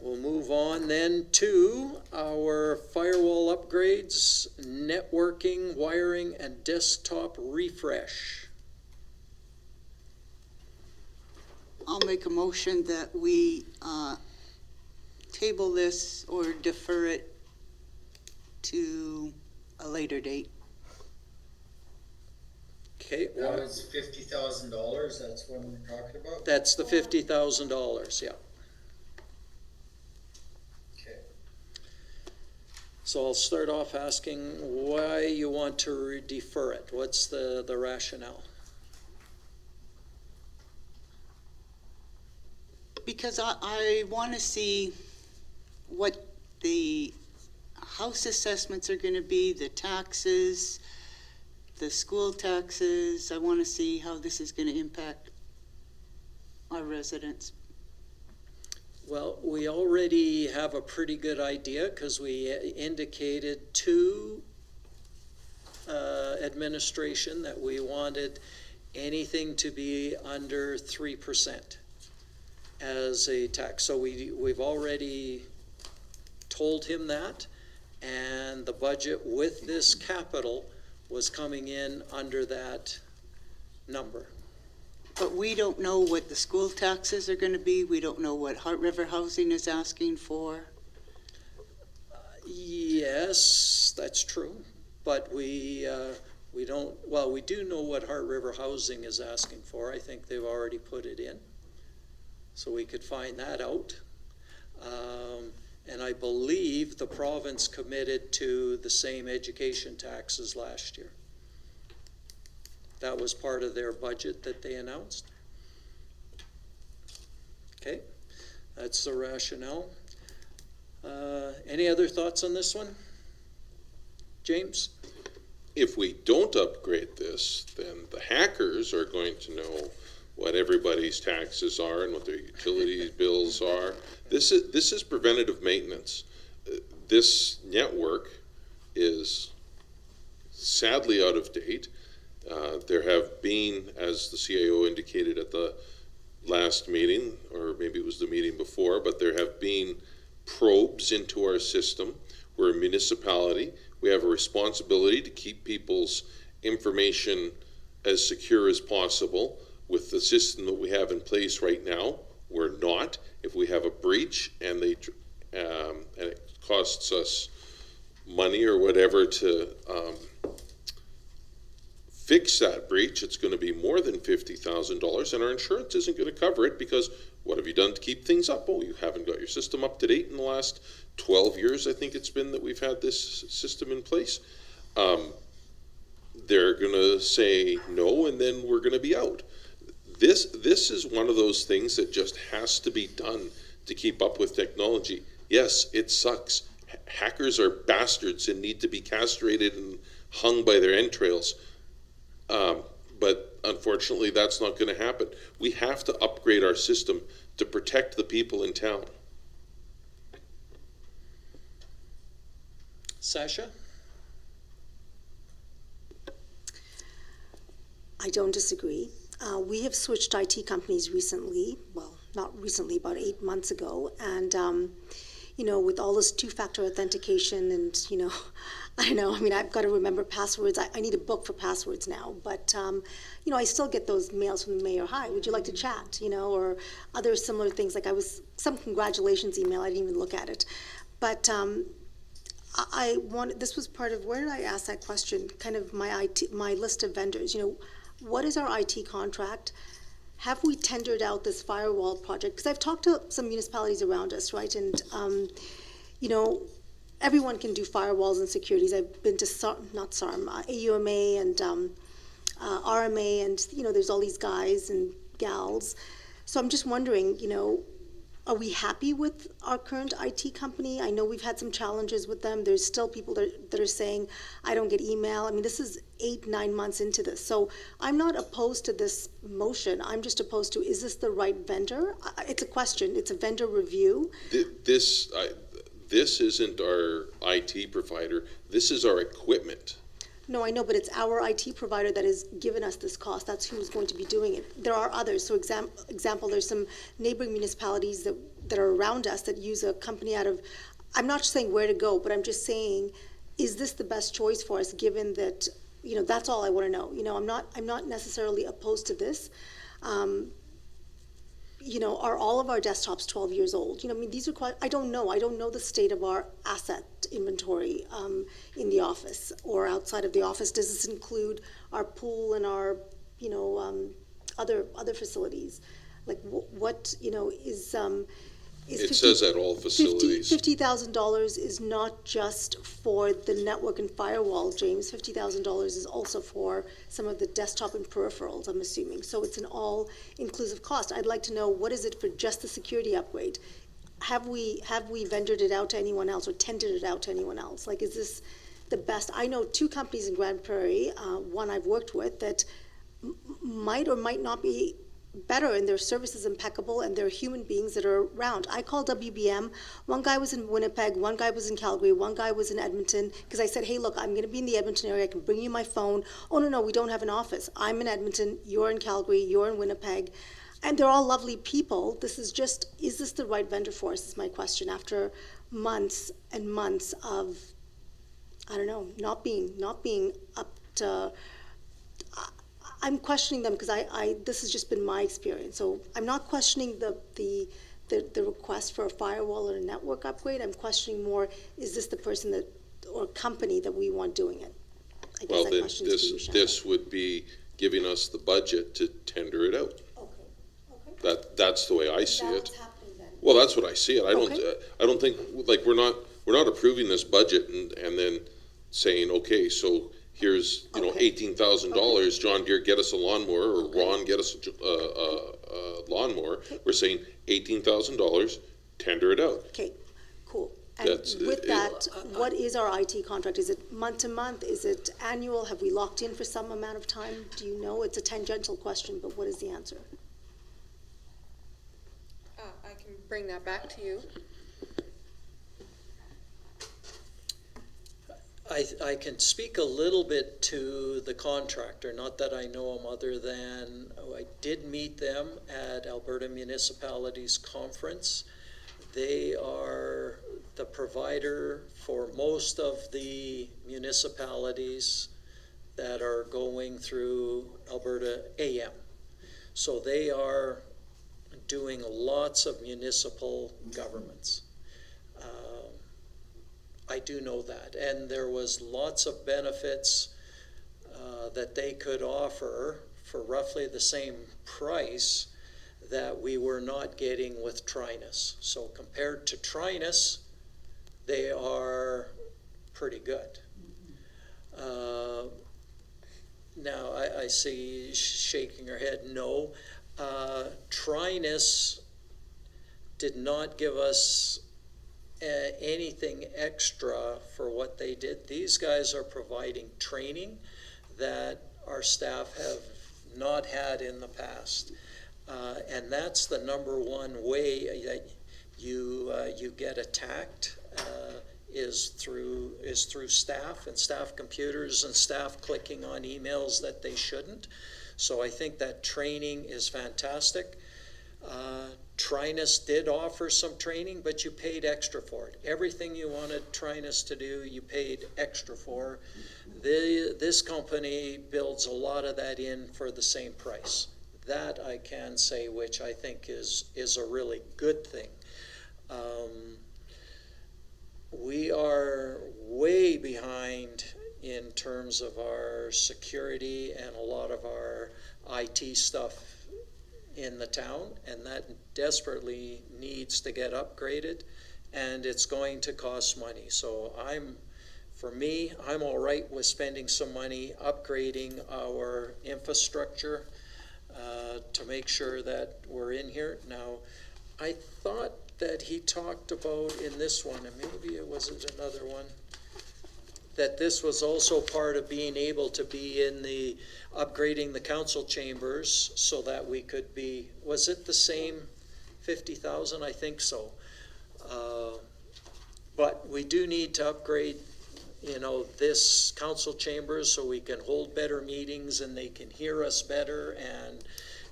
we'll move on then to our firewall upgrades, networking, wiring, and desktop refresh. I'll make a motion that we table this or defer it to a later date. Okay, That was $50,000, that's what we're talking about? that's the $50,000, yeah. Okay. So I'll start off asking why you want to defer it. What's the rationale? Because I want to see what the house assessments are going to be, the taxes, the school taxes. I want to see how this is going to impact our residents. Well, we already have a pretty good idea because we indicated to administration that we wanted anything to be under 3% as a tax. So we've already told him that, and the budget with this capital was coming in under that number. But we don't know what the school taxes are going to be. We don't know what Heart River Housing is asking for. Yes, that's true, but we don't, well, we do know what Heart River Housing is asking for. I think they've already put it in, so we could find that out. And I believe the province committed to the same education taxes last year. That was part of their budget that they announced. Okay, that's the rationale. Any other thoughts on this one? James? If we don't upgrade this, then the hackers are going to know what everybody's taxes are and what their utilities bills are. This is preventative maintenance. This network is sadly out of date. There have been, as the CIO indicated at the last meeting, or maybe it was the meeting before, but there have been probes into our system. We're a municipality. We have a responsibility to keep people's information as secure as possible. With the system that we have in place right now, we're not. If we have a breach and and it costs us money or whatever to fix that breach, it's going to be more than $50,000, and our insurance isn't going to cover it, because what have you done to keep things up? Oh, you haven't got your system up to date in the last 12 years, I think it's been, that we've had this system in place. They're going to say no, and then we're going to be out. This is one of those things that just has to be done to keep up with technology. Yes, it sucks. Hackers are bastards and need to be castrated and hung by their entrails. But unfortunately, that's not going to happen. We have to upgrade our system to protect the people in town. Sasha? I don't disagree. We have switched IT companies recently, well, not recently, about 8 months ago, and with all this two-factor authentication and, I don't know, I mean, I've got to remember passwords. I need a book for passwords now, but, I still get those mails from the mayor, hi, would you like to chat, or other similar things, like some congratulations email, I didn't even look at it. But this was part of, where did I ask that question, kind of my list of vendors, what is our IT contract? Have we tendered out this firewall project? Because I've talked to some municipalities around us, right? And, everyone can do firewalls and securities. I've been to AUMA and RMA, and, there's all these guys and gals. So I'm just wondering, are we happy with our current IT company? I know we've had some challenges with them. There's still people that are saying, I don't get email. I mean, this is 8-9 months into this. So I'm not opposed to this motion. I'm just opposed to, is this the right vendor? It's a question. It's a vendor review. This isn't our IT provider. This is our equipment. No, I know, but it's our IT provider that has given us this cost. That's who's going to be doing it. There are others. So example, there's some neighboring municipalities that are around us that use a company out of, I'm not saying where to go, but I'm just saying, is this the best choice for us, given that, that's all I want to know. I'm not necessarily opposed to this. Are all of our desktops 12 years old? These are quite, I don't know. I don't know the state of our asset inventory in the office or outside of the office. Does this include our pool and our, other facilities? Like what, It says at all facilities. $50,000 is not just for the network and firewall, James. $50,000 is also for some of the desktop and peripherals, I'm assuming. So it's an all-inclusive cost. I'd like to know, what is it for just the security upgrade? Have we vendored it out to anyone else or tendered it out to anyone else? Like, is this the best? I know 2 companies in Grand Prairie, one I've worked with, that might or might not be better, and their service is impeccable, and they're human beings that are around. I called WBM. One guy was in Winnipeg, one guy was in Calgary, one guy was in Edmonton, because I said, hey, look, I'm going to be in the Edmonton area. I can bring you my phone. Oh, no, we don't have an office. I'm in Edmonton, you're in Calgary, you're in Winnipeg. And they're all lovely people. This is just, is this the right vendor for us, is my question, after months and months of, I don't know, not being up to, I'm questioning them, because this has just been my experience. So I'm not questioning the the request for a firewall or a network upgrade. I'm questioning more, is this the person that, or company that we want doing it? I guess Well, that then question's for you, Shannon. this would be giving us the budget to tender it out. Okay, okay. That's the way I see it. That's happening then. Well, that's what I see it. Okay. I don't think, like, we're not approving this budget and then saying, okay, so here's, Okay. $18,000, John Deere, get us a lawnmower, or Okay. Ron, get us a lawnmower. We're saying $18,000, tender it out. Okay, cool. And That's- with that, what is our IT contract? Is it month to month? Is it annual? Have we locked in for some amount of time? Do you know? It's a tangential question, but what is the answer? I can bring that back to you. I can speak a little bit to the contractor, not that I know them other than I did meet them at Alberta Municipalities Conference. They are the provider for most of the municipalities that are going through Alberta AM. So they are doing lots of municipal governments. I do know that, and there was lots of benefits that they could offer for roughly the same price that we were not getting with Trinus. So compared to Trinus, they are pretty good. Now I see you shaking her head. No, Trinus did not give us anything extra for what they did. These guys are providing training that our staff have not had in the past. And that's the number one way that you get attacked is through staff and staff computers and staff clicking on emails that they shouldn't. So I think that training is fantastic. Trinus did offer some training, but you paid extra for it. Everything you wanted Trinus to do, you paid extra for. This company builds a lot of that in for the same price. That I can say, which I think is a really good thing. We are way behind in terms of our security and a lot of our IT stuff in the town, and that desperately needs to get upgraded, and it's going to cost money. So I'm all right with spending some money upgrading our infrastructure to make sure that we're in here. Now, I thought that he talked about in this one, and maybe it wasn't another one, that this was also part of being able to be in the upgrading the council chambers so that we could be, was it the same 50,000? I think so. But we do need to upgrade, this council chambers so we can hold better meetings and they can hear us better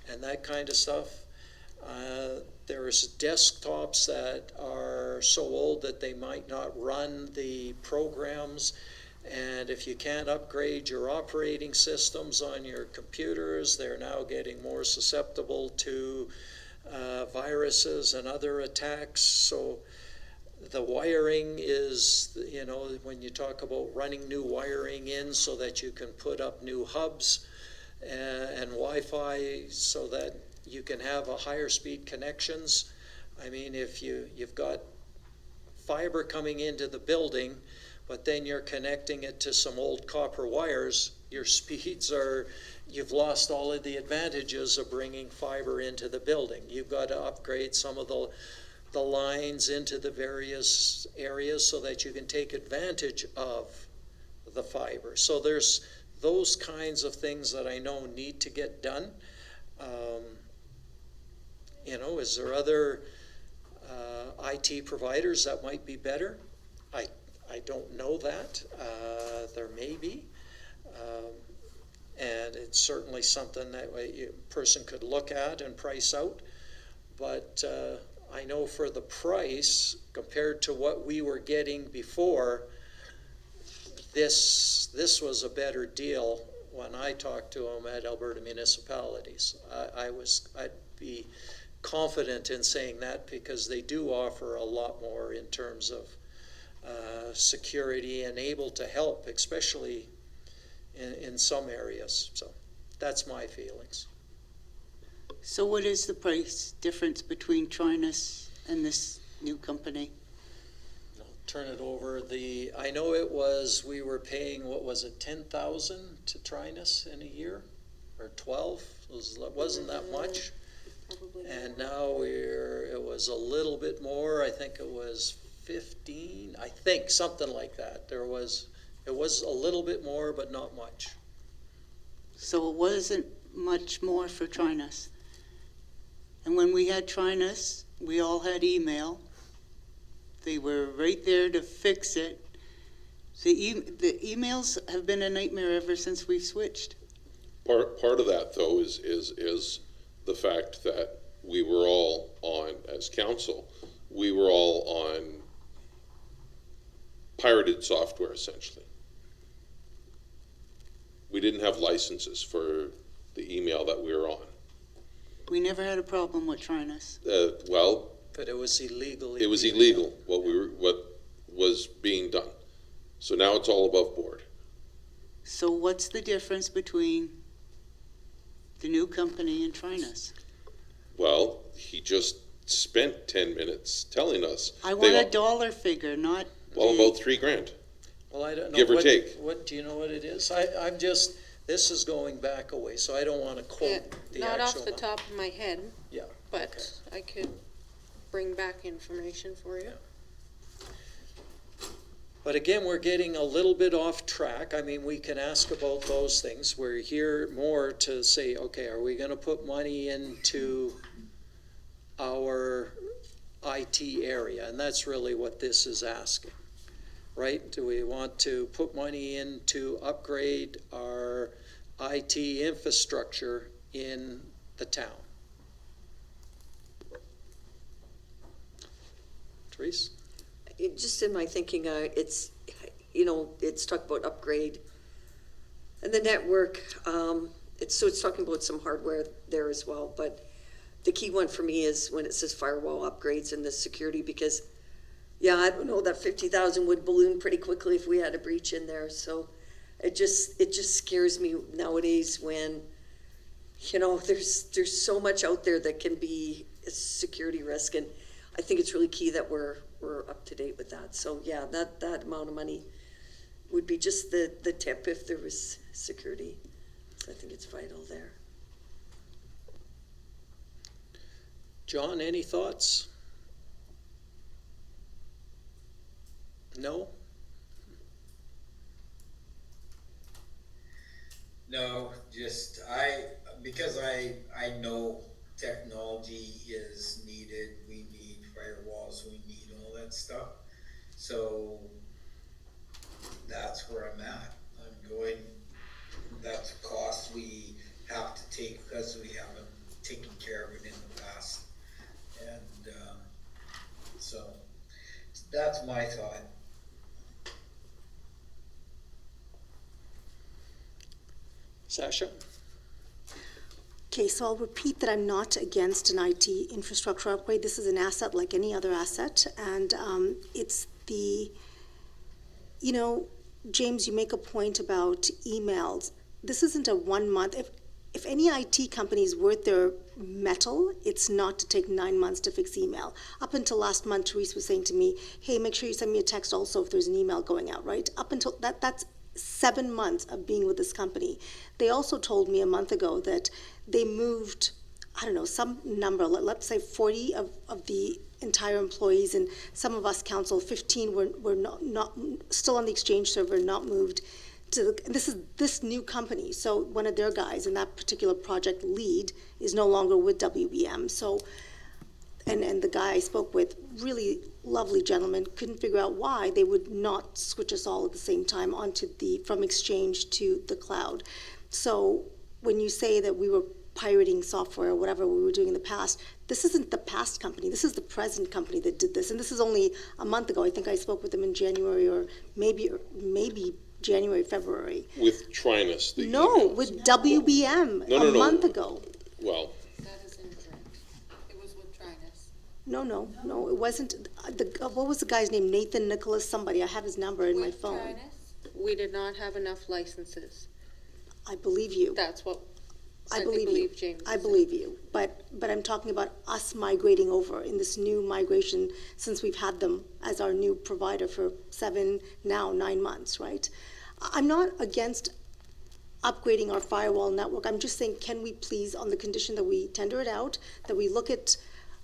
and that kind of stuff. There's desktops that are so old that they might not run the programs, and if you can't upgrade your operating systems on your computers, they're now getting more susceptible to viruses and other attacks. So the wiring is, when you talk about running new wiring in so that you can put up new hubs and Wi-Fi so that you can have a higher speed connections. I mean, if you've got fiber coming into the building, but then you're connecting it to some old copper wires, your speeds you've lost all of the advantages of bringing fiber into the building. You've got to upgrade some of the lines into the various areas so that you can take advantage of the fiber. So there's those kinds of things that I know need to get done. Is there other IT providers that might be better? I don't know that. There may be. And it's certainly something that a person could look at and price out. But I know for the price, compared to what we were getting before, this was a better deal when I talked to them at Alberta Municipalities. I'd be confident in saying that because they do offer a lot more in terms of security and able to help, especially in some areas. So that's my feelings. So what is the price difference between Trinus and this new company? I'll turn it over. I know it was, we were paying, what was it, 10,000 to Trinus in a year? Or 12? Wasn't that much? Probably. And now it was a little bit more. I think it was 15, I think, something like that. It was a little bit more, but not much. So it wasn't much more for Trinus. And when we had Trinus, we all had email. They were right there to fix it. The emails have been a nightmare ever since we've switched. Part of that, though, is the fact that we were all on, as council, we were all on pirated software, essentially. We didn't have licenses for the email that we were on. We never had a problem with Trinus. Well, But it was illegal. it was illegal, what was being done. So now it's all above board. So what's the difference between the new company and Trinus? Well, he just spent 10 minutes telling us. I they want all- a dollar figure, not Well, the- about $3,000. Well, I don't know. Give or what- take. What, do you know what it is? I'm just, this is going back a way, so I don't want to quote the Not actual. off the top of my head, Yeah. but I could bring back information for you. But again, we're getting a little bit off track. I mean, we can ask about those things. We're here more to say, okay, are we gonna put money into our IT area? And that's really what this is asking, right? Do we want to put money in to upgrade our IT infrastructure in the town? Therese? Just in my thinking, it's, it's talked about upgrade. And the network, it's talking about some hardware there as well, but the key one for me is when it says firewall upgrades and the security, because, yeah, I don't know, that 50,000 would balloon pretty quickly if we had a breach in there, so it just scares me nowadays when, there's so much out there that can be a security risk, and I think it's really key that we're up to date with that. So yeah, that amount of money would be just the tip if there was security. So I think it's vital there. John, any thoughts? No? No, just because I know technology is needed, we need firewalls, we need all that stuff. So that's where I'm at. That's a cost we have to take because we haven't taken care of it in the past. And so that's my thought. Sasha? Okay, so I'll repeat that I'm not against an IT infrastructure upgrade. This is an asset like any other asset, and it's James, you make a point about emails. This isn't a 1 month. If any IT company is worth their metal, it's not to take 9 months to fix email. Up until last month, Therese was saying to me, hey, make sure you send me a text also if there's an email going out, right? Up until that's 7 months of being with this company. They also told me a month ago that they moved, I don't know, some number, let's say 40 of the entire employees, and some of us council, 15 were not still on the exchange server, not moved to this new company. So one of their guys in that particular project lead is no longer with WBM. So, and the guy I spoke with, really lovely gentleman, couldn't figure out why they would not switch us all at the same time from Exchange to the cloud. So when you say that we were pirating software or whatever we were doing in the past, this isn't the past company, this is the present company that did this. And this is only a month ago. I think I spoke with them in January or maybe January, February. With Trinus, the No, emails. with WBM No, a month ago. Well, That is incorrect. It was No, it wasn't, what was the guy's name? Nathan Nicholas somebody. I have his number in my With phone. Trinus, we did not have enough licenses. I believe you. That's what I believe you. James I said. believe you. But I'm talking about us migrating over in this new migration since we've had them as our new provider for 9 months, right? I'm not against upgrading our firewall network. I'm just saying, can we please, on the condition that we tender it out, that we look at,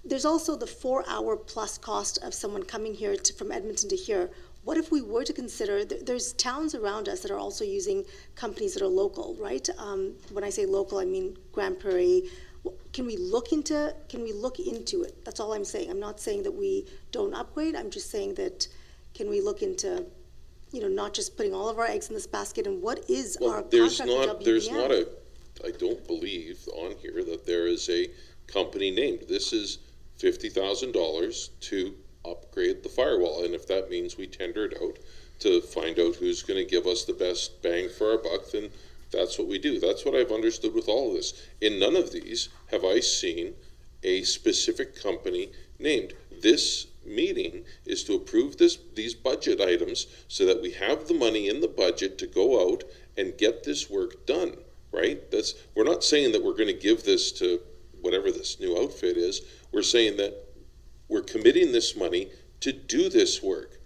there's also the 4-hour plus cost of someone coming here from Edmonton to here. What if we were to consider, there's towns around us that are also using companies that are local, right? When I say local, I mean Grand Prairie. Can we look into it? That's all I'm saying. I'm not saying that we don't upgrade. I'm just saying that, can we look into, not just putting all of our eggs in this basket, and what is our Well, there's contract with there's WBM? not I don't believe on here that there is a company named. This is $50,000 to upgrade the firewall, and if that means we tender it out to find out who's going to give us the best bang for our buck, then that's what we do. That's what I've understood with all of this. In none of these have I seen a specific company named. This meeting is to approve these budget items so that we have the money in the budget to go out and get this work done, right? We're not saying that we're going to give this to whatever this new outfit is. We're saying that we're committing this money to do this work.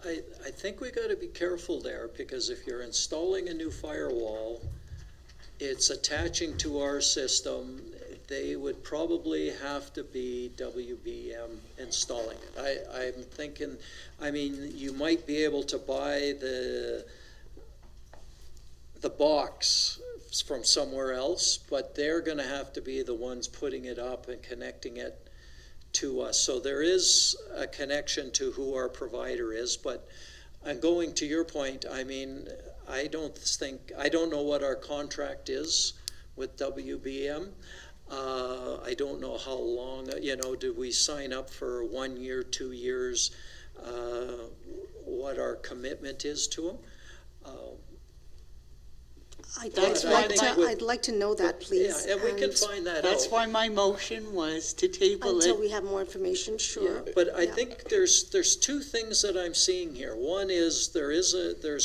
I think we got to be careful there, because if you're installing a new firewall, it's attaching to our system. They would probably have to be WBM installing it. I'm thinking, you might be able to buy the box from somewhere else, but they're going to have to be the ones putting it up and connecting it to us. So there is a connection to who our provider is, but I'm going to your point. I don't know what our contract is with WBM. I don't know how long, do we sign up for 1 year, 2 years, what our commitment is to them. I'd like to know that, please. Yeah, and we can find that out. That's why my motion was to table Until it. we have more information, sure. Yeah, but I Yeah. think there's two things that I'm seeing here. One is there's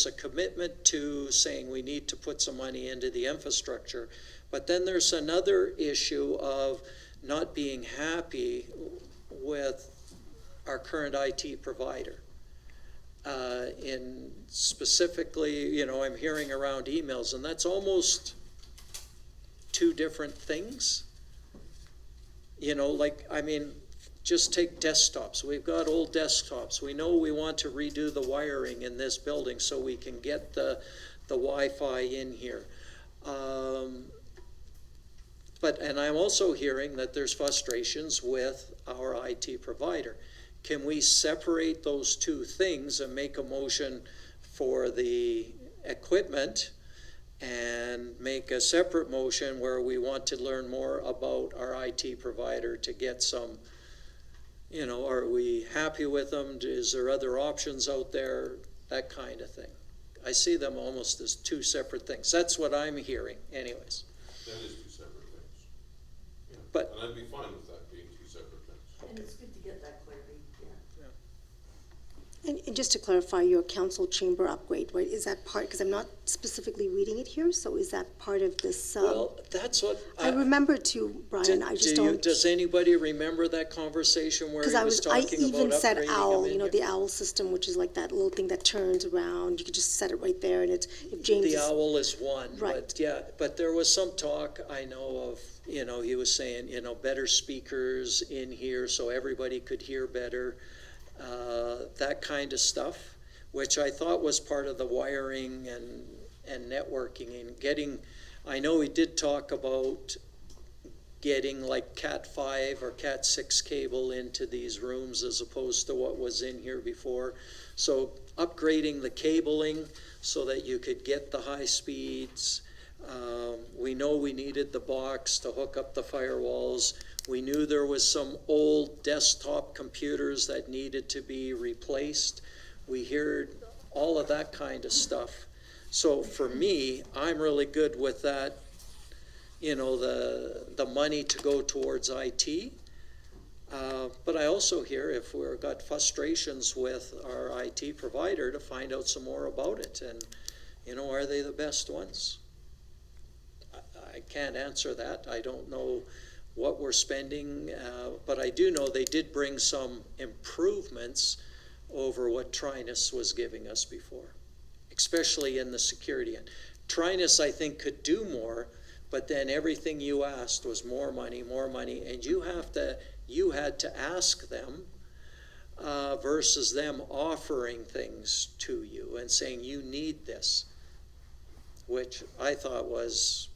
a commitment to saying we need to put some money into the infrastructure, but then there's another issue of not being happy with our current IT provider. In specifically, I'm hearing around emails, and that's almost two different things. Just take desktops. We've got old desktops. We know we want to redo the wiring in this building so we can get the Wi-Fi in here. And I'm also hearing that there's frustrations with our IT provider. Can we separate those two things and make a motion for the equipment and make a separate motion where we want to learn more about our IT provider to get some, are we happy with them? Is there other options out there? That kind of thing. I see them almost as two separate things. That's what I'm hearing anyways. That is two separate things. Yeah. But- And I'd be fine with that being two separate things. And it's good to get that clarity, yeah. And just to clarify, your council chamber upgrade, right, is that part, because I'm not specifically reading it here, so is that part of this? Well, that's what. I remember too, Brian, I just don't. Does anybody remember that conversation where he Because was I talking about even said upgrading OWL, them in here? the OWL system, which is like that little thing that turns around, you could just set it right there, and if James The is. OWL is one, Right. but there was some talk, I know of, he was saying, better speakers in here so everybody could hear better, that kind of stuff, which I thought was part of the wiring and networking and getting, I know he did talk about getting like Cat5 or Cat6 cable into these rooms as opposed to what was in here before. So upgrading the cabling so that you could get the high speeds. We know we needed the box to hook up the firewalls. We knew there was some old desktop computers that needed to be replaced. We heard all of that kind of stuff. So for me, I'm really good with that, the money to go towards IT. But I also hear if we've got frustrations with our IT provider, to find out some more about it, and, are they the best ones? I can't answer that. I don't know what we're spending, but I do know they did bring some improvements over what Trinus was giving us before, especially in the security end. Trinus, I think, could do more, but then everything you asked was more money, and you had to ask them versus them offering things to you and saying, you need this, which I thought was,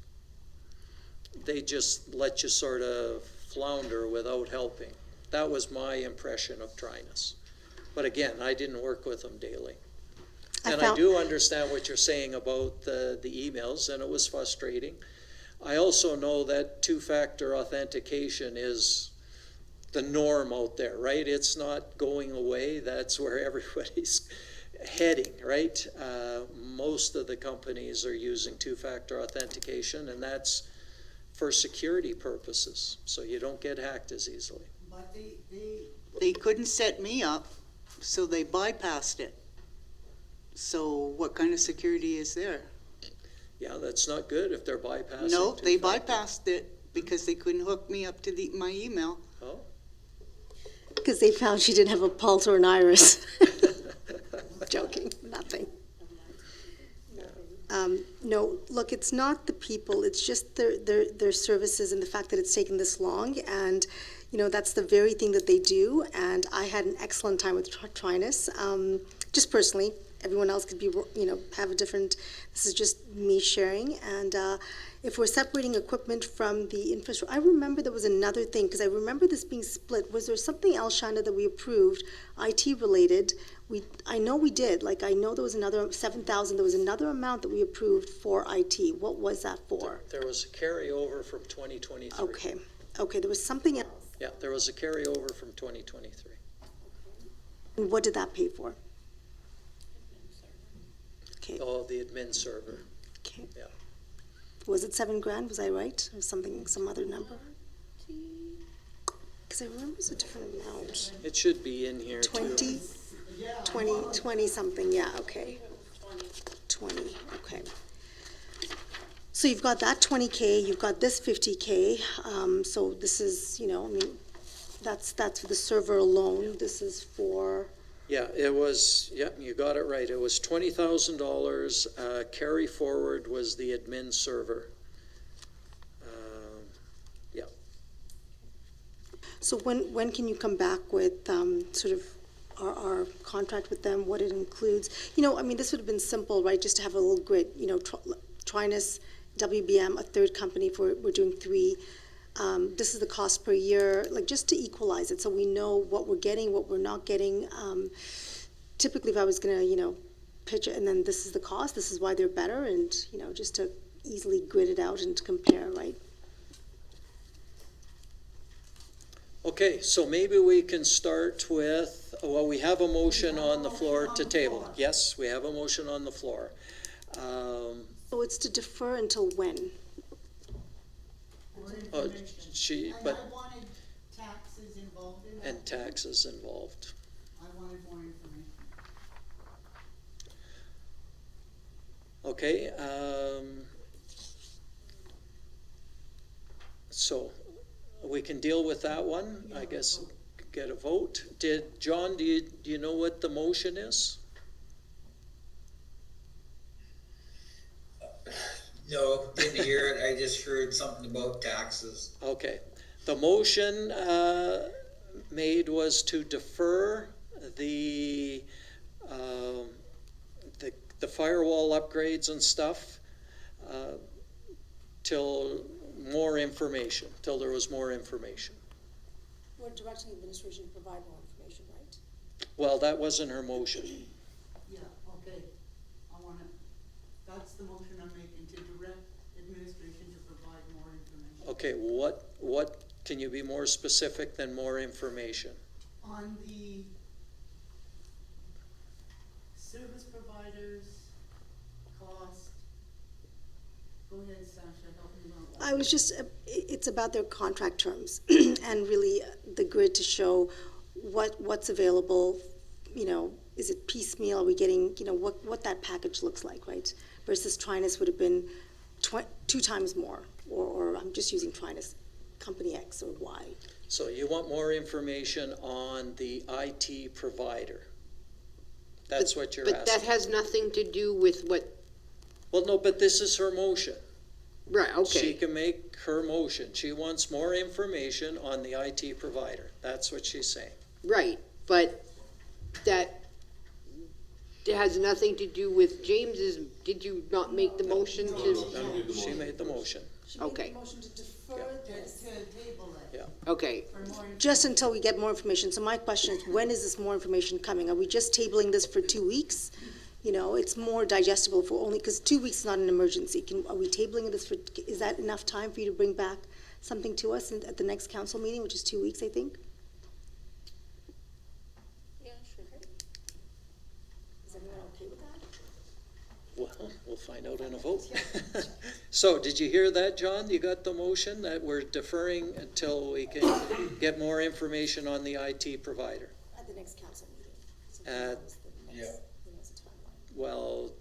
they just let you sort of flounder without helping. That was my impression of Trinus. But again, I didn't work with them daily. And I do understand what you're saying about the emails, and it was frustrating. I also know that two-factor authentication is the norm out there, right? It's not going away. That's where everybody's heading, right? Most of the companies are using two-factor authentication, and that's for security purposes, so you don't get hacked as easily. But They couldn't set me up, so they bypassed it. So what kind of security is there? Yeah, that's not good if they're bypassing. No, they two-factor. bypassed it because they couldn't hook me up to my email. Oh. Because they found she didn't have a pulse or an iris. Joking, nothing. No, look, it's not the people, it's just their services and the fact that it's taken this long, and, that's the very thing that they do, and I had an excellent time with Trinus, just personally. Everyone else could be, have a different, this is just me sharing, and if we're separating equipment from the infrastructure, I remember there was another thing, because I remember this being split. Was there something else, Shanda, that we approved, IT related? I know we did, I know there was another 7,000, there was another amount that we approved for IT. What was that for? There was a carryover from 2023. Okay, there was something else. Yeah, there was a carryover from 2023. And what did that pay for? Okay, Oh, the admin server. okay. Yeah. Was it $7,000, was I right? Or some other number? Because I remember it was a different amount. It should be in here too. 20 something, yeah, okay. 20, okay. So you've got that 20K, you've got this 50K, so this is, that's for the server alone. This is for, Yeah, it was, you got it right. It was $20,000. Carry forward was the admin server. so when can you come back with sort of our contract with them, what it includes? This would have been simple, right, just to have a little grid, Trinus, WBM, a third company, we're doing 3. This is the cost per year, just to equalize it so we know what we're getting, what we're not getting. Typically, if I was going to, pitch it, and then this is the cost, this is why they're better, and, just to easily grid it out and to compare, right? Okay, so maybe we can start with, we have a motion on the floor to table. Yes, we have a motion on the floor. So it's to defer until when? more Oh, information. And but, I wanted taxes involved in that. and taxes involved. I wanted more information. Okay, so we can deal with that one, I guess, get a vote. John, do you know what the motion is? No, didn't hear it. I just heard something about taxes. Okay, the motion made was to defer the firewall upgrades and stuff till more information, till there was more information. We're directing administration to provide more information, right? Well, that wasn't her motion. Yeah, okay. That's the motion I'm making, to direct administration to provide more information. Okay, what can you be more specific than more information? On the service providers' cost Go ahead, Sasha, help me out. I was just, it's about their contract terms and really the grid to show what's available, you know, is it piecemeal, are we getting, you know, what that package looks like, right? Versus Trinus would have been 2 times more, or I'm just using Trinus, company X or Y. So you want more information on the IT provider? That's what you're But that asking? has nothing to do with what, Well, no, but this is her motion. right, She okay. can make her motion. She wants more information on the IT provider. That's what she's saying. Right, but that has nothing to do with James's, did you not make the motion to? No, she made the motion. She made Okay. the motion to defer this, to table it. Yeah. Okay, For more information. Just until we get more information. So my question is, when is this more information coming? Are we just tabling this for 2 weeks? You know, it's more digestible for only, because 2 weeks is not an emergency. Are we tabling this for, is that enough time for you to bring back something to us at the next council meeting, which is 2 weeks, I think? Yeah, sure. Is everyone okay with that? Well, we'll find out in a vote. So, did you hear that, John? You got the motion that we're deferring until we can get more information on the IT provider? At the next council meeting. So At- Yeah. Well,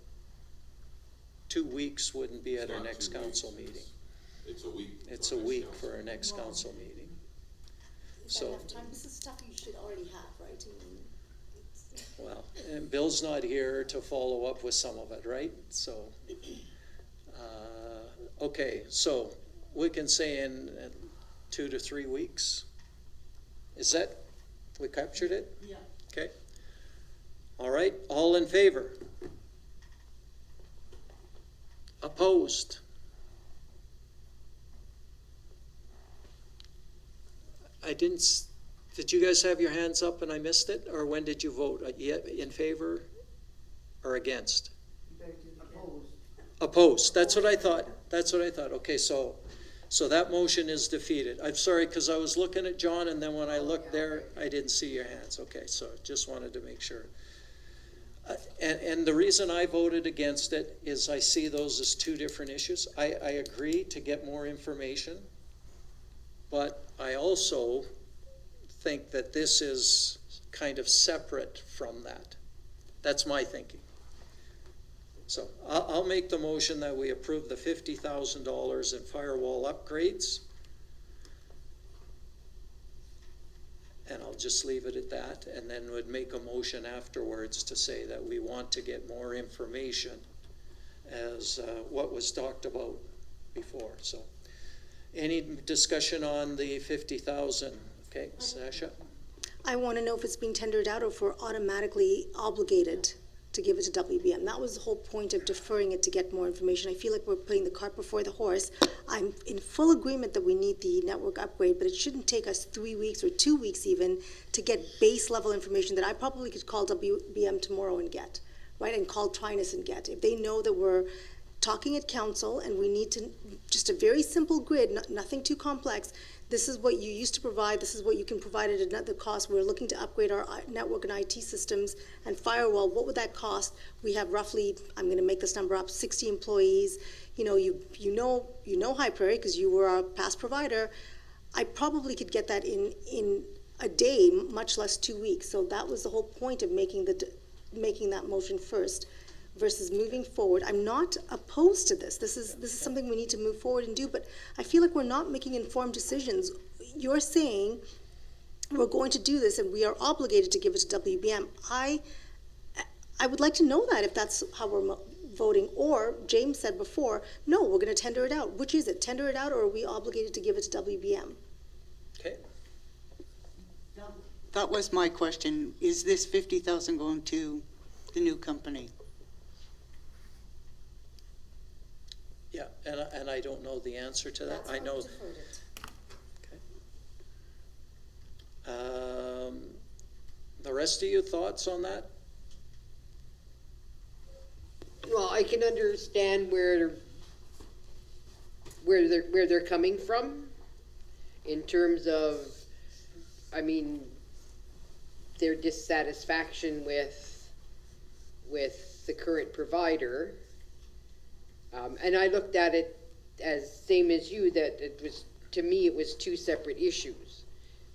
2 weeks wouldn't be at our next council meeting. It's a week. It's a week for our next council meeting. Is that So- enough time? This is stuff you should already have, right? I mean, Well, and Bill's not here to follow up with some of it, right? So, okay, so we can say in 2 to 3 weeks? Is that, we captured it? Yeah. Okay. All right, all in favor? Opposed? Did you guys have your hands up and I missed it? Or when did you vote? In favor or against? Opposed. Opposed, that's what I thought, okay, so that motion is defeated. I'm sorry, because I was looking at John, and then when I looked there, I didn't see your hands, okay, so just wanted to make sure. And the reason I voted against it is I see those as 2 different issues. I agree to get more information, but I also think that this is kind of separate from that. That's my thinking. So I'll make the motion that we approve the $50,000 in firewall upgrades. And I'll just leave it at that, and then would make a motion afterwards to say that we want to get more information as what was talked about before. So, any discussion on the 50,000? Okay, Sasha? I want to know if it's being tendered out or if we're automatically obligated to give it to WBM. That was the whole point of deferring it to get more information. I feel like we're putting the cart before the horse. I'm in full agreement that we need the network upgrade, but it shouldn't take us 3 weeks or 2 weeks even to get base level information that I probably could call WBM tomorrow and get, right? And call Trinus and get. If they know that we're talking at council and we need to, just a very simple grid, nothing too complex. This is what you used to provide, this is what you can provide at another cost. We're looking to upgrade our network and IT systems and firewall. What would that cost? We have roughly, I'm gonna make this number up, 60 employees. You know High Prairie because you were our past provider. I probably could get that in a day, much less 2 weeks. So that was the whole point of making that motion first versus moving forward. I'm not opposed to this. This is something we need to move forward and do, but I feel like we're not making informed decisions. You're saying we're going to do this and we are obligated to give it to WBM. I would like to know that if that's how we're voting. Or James said before, no, we're going to tender it out. Which is it? Tender it out, or are we obligated to give it to WBM? Okay, That was my question. Is this 50,000 going to the new company? yeah, and I don't know the answer to that. I know. The rest of you, thoughts on that? well, I can understand where they're coming from in terms of, I mean, their dissatisfaction with the current provider. And I looked at it as same as you, that it was, to me, it was two separate issues.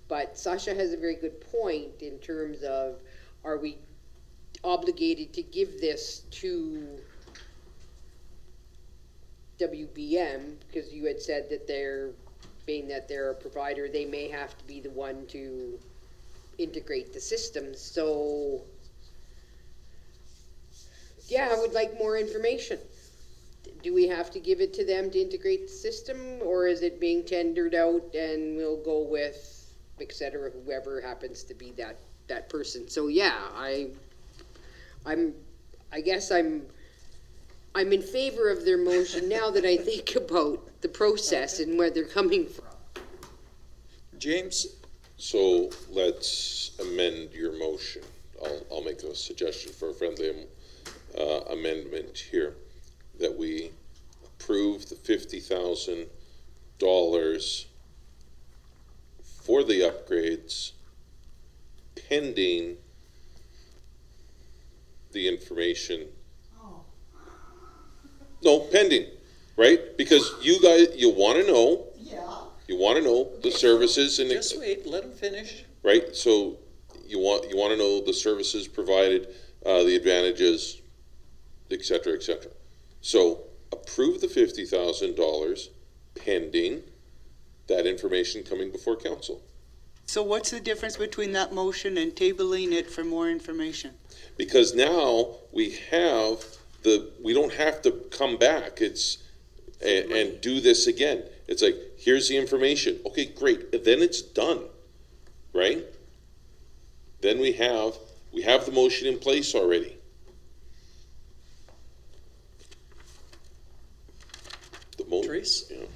But Sasha has a very good point in terms of, are we obligated to give this to WBM? Because you had said that being that they're a provider, they may have to be the one to integrate the system. So, yeah, I would like more information. Do we have to give it to them to integrate the system, or is it being tendered out and we'll go with, et cetera, whoever happens to be that person? So yeah, I guess I'm in favor of their motion now that I think about the process and where they're coming from. James? So let's amend your motion. I'll make a suggestion for a friendly amendment here, that we approve the $50,000 for the upgrades pending the information. Oh, No, pending, right? Because you guys, you want to know the services and Just wait, let him finish. right? So you want to know the services provided, the advantages, et cetera, et cetera. So approve the $50,000 pending that information coming before council. So what's the difference between that motion and tabling it for more information? Because now we don't have to come back, and do this again. It's like, here's the information. Okay, great. Then it's done, right? Then we have the motion in place already. Therese? Yeah.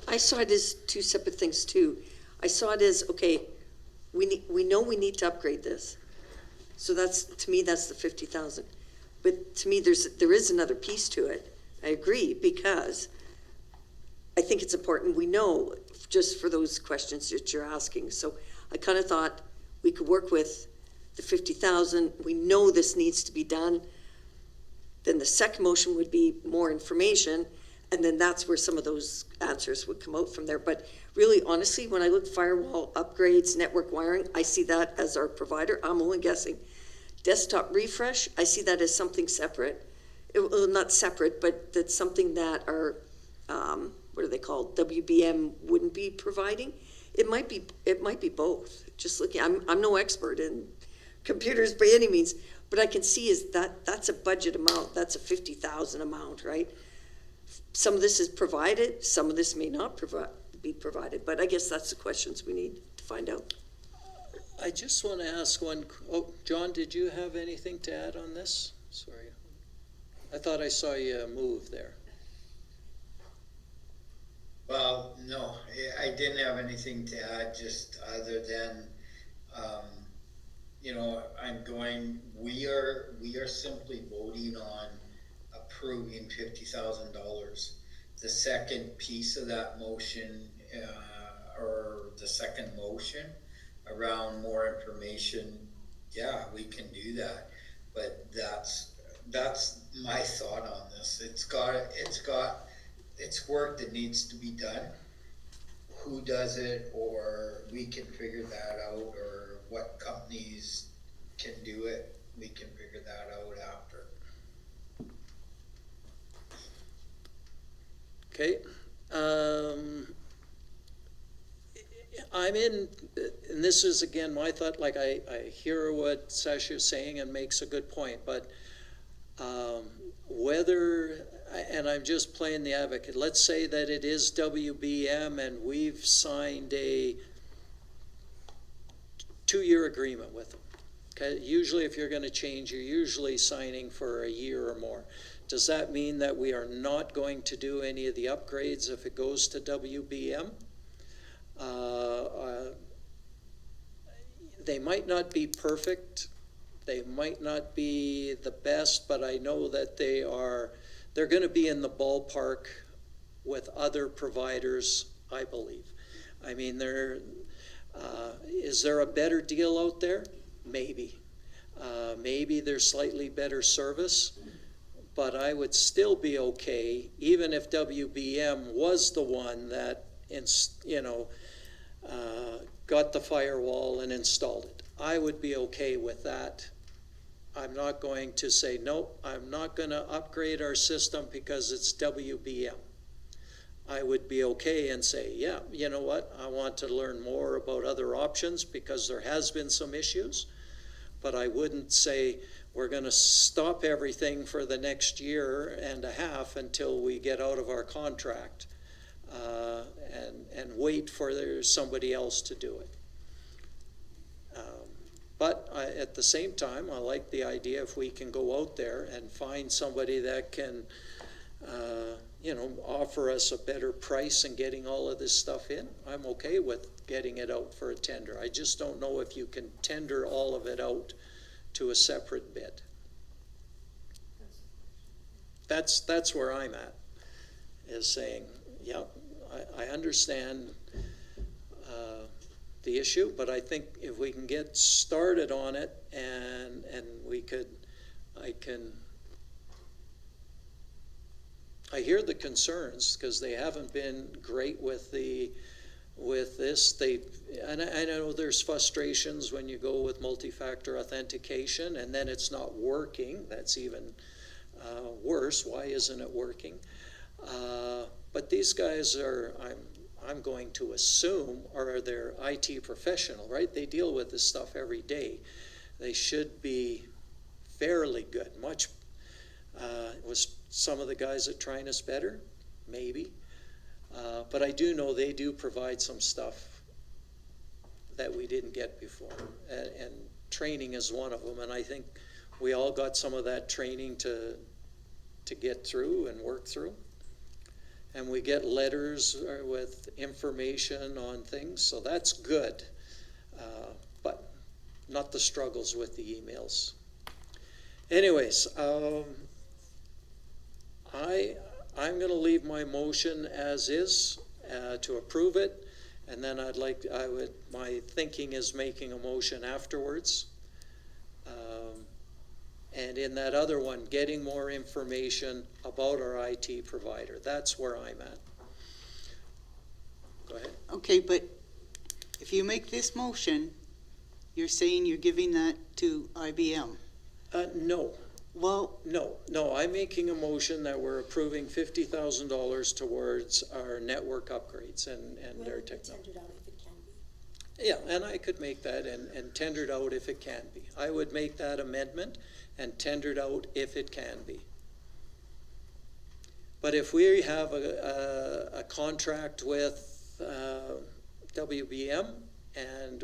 I saw it as two separate things too. I saw it as, okay, we know we need to upgrade this. So to me, that's the 50,000. But to me, there is another piece to it. I agree, because I think it's important, we know, just for those questions that you're asking. So I kind of thought we could work with the 50,000. We know this needs to be done. Then the second motion would be more information, and then that's where some of those answers would come out from there. But really, honestly, when I look firewall upgrades, network wiring, I see that as our provider. I'm only guessing. Desktop refresh, I see that as something separate. Well, not separate, but that's something that our, what are they called? WBM wouldn't be providing. It might be both. Just looking, I'm no expert in computers by any means, but I can see is that's a budget amount. That's a 50,000 amount, right? Some of this is provided, some of this may not be provided, but I guess that's the questions we need to find out. I just want to ask one, John, did you have anything to add on this? Sorry. I thought I saw you move there. Well, no, I didn't have anything to add, just other than, we are simply voting on approving $50,000. The second piece of that motion, or the second motion around more information, yeah, we can do that. But that's my thought on this. It's work that needs to be done. Who does it, or we can figure that out, or what companies can do it, we can figure that out after. Okay. I'm in, and this is again my thought, like I hear what Sasha's saying and makes a good point, but whether, and I'm just playing the advocate, let's say that it is WBM and we've signed a 2-year agreement with them. Okay, usually if you're going to change, you're usually signing for a year or more. Does that mean that we are not going to do any of the upgrades if it goes to WBM? They might not be perfect. They might not be the best, but I know that they're going to be in the ballpark with other providers, I believe. I mean, is there a better deal out there? Maybe. Maybe there's slightly better service, but I would still be okay, even if WBM was the one that, got the firewall and installed it. I would be okay with that. I'm not going to say, nope, I'm not going to upgrade our system because it's WBM. I would be okay and say, yeah, you know what, I want to learn more about other options because there has been some issues, but I wouldn't say we're going to stop everything for the next year and a half until we get out of our contract and wait for somebody else to do it. But at the same time, I like the idea if we can go out there and find somebody that can, offer us a better price and getting all of this stuff in. I'm okay with getting it out for a tender. I just don't know if you can tender all of it out to a separate bid. That's where I'm at, is saying, yeah, I understand the issue, but I think if we can get started on it and I hear the concerns because they haven't been great with this. And I know there's frustrations when you go with multi-factor authentication and then it's not working. That's even worse. Why isn't it working? But these guys are, I'm going to assume, are their IT professional, right? They deal with this stuff every day. They should be fairly good. Was some of the guys at Trinus better? Maybe. But I do know they do provide some stuff that we didn't get before. And training is one of them. And I think we all got some of that training to get through and work through. And we get letters with information on things, so that's good, but not the struggles with the emails. Anyways, I'm going to leave my motion as is to approve it, and then my thinking is making a motion afterwards. And in that other one, getting more information about our IT provider. That's where I'm at. Go ahead. Okay, but if you make this motion, you're saying you're giving that to IBM. No. Well, No, I'm making a motion that we're approving $50,000 towards our network upgrades and their technology. Tendered out if it can be. Yeah, and I could make that and tendered out if it can be. I would make that amendment and tendered out if it can be. But if we have a contract with WBM and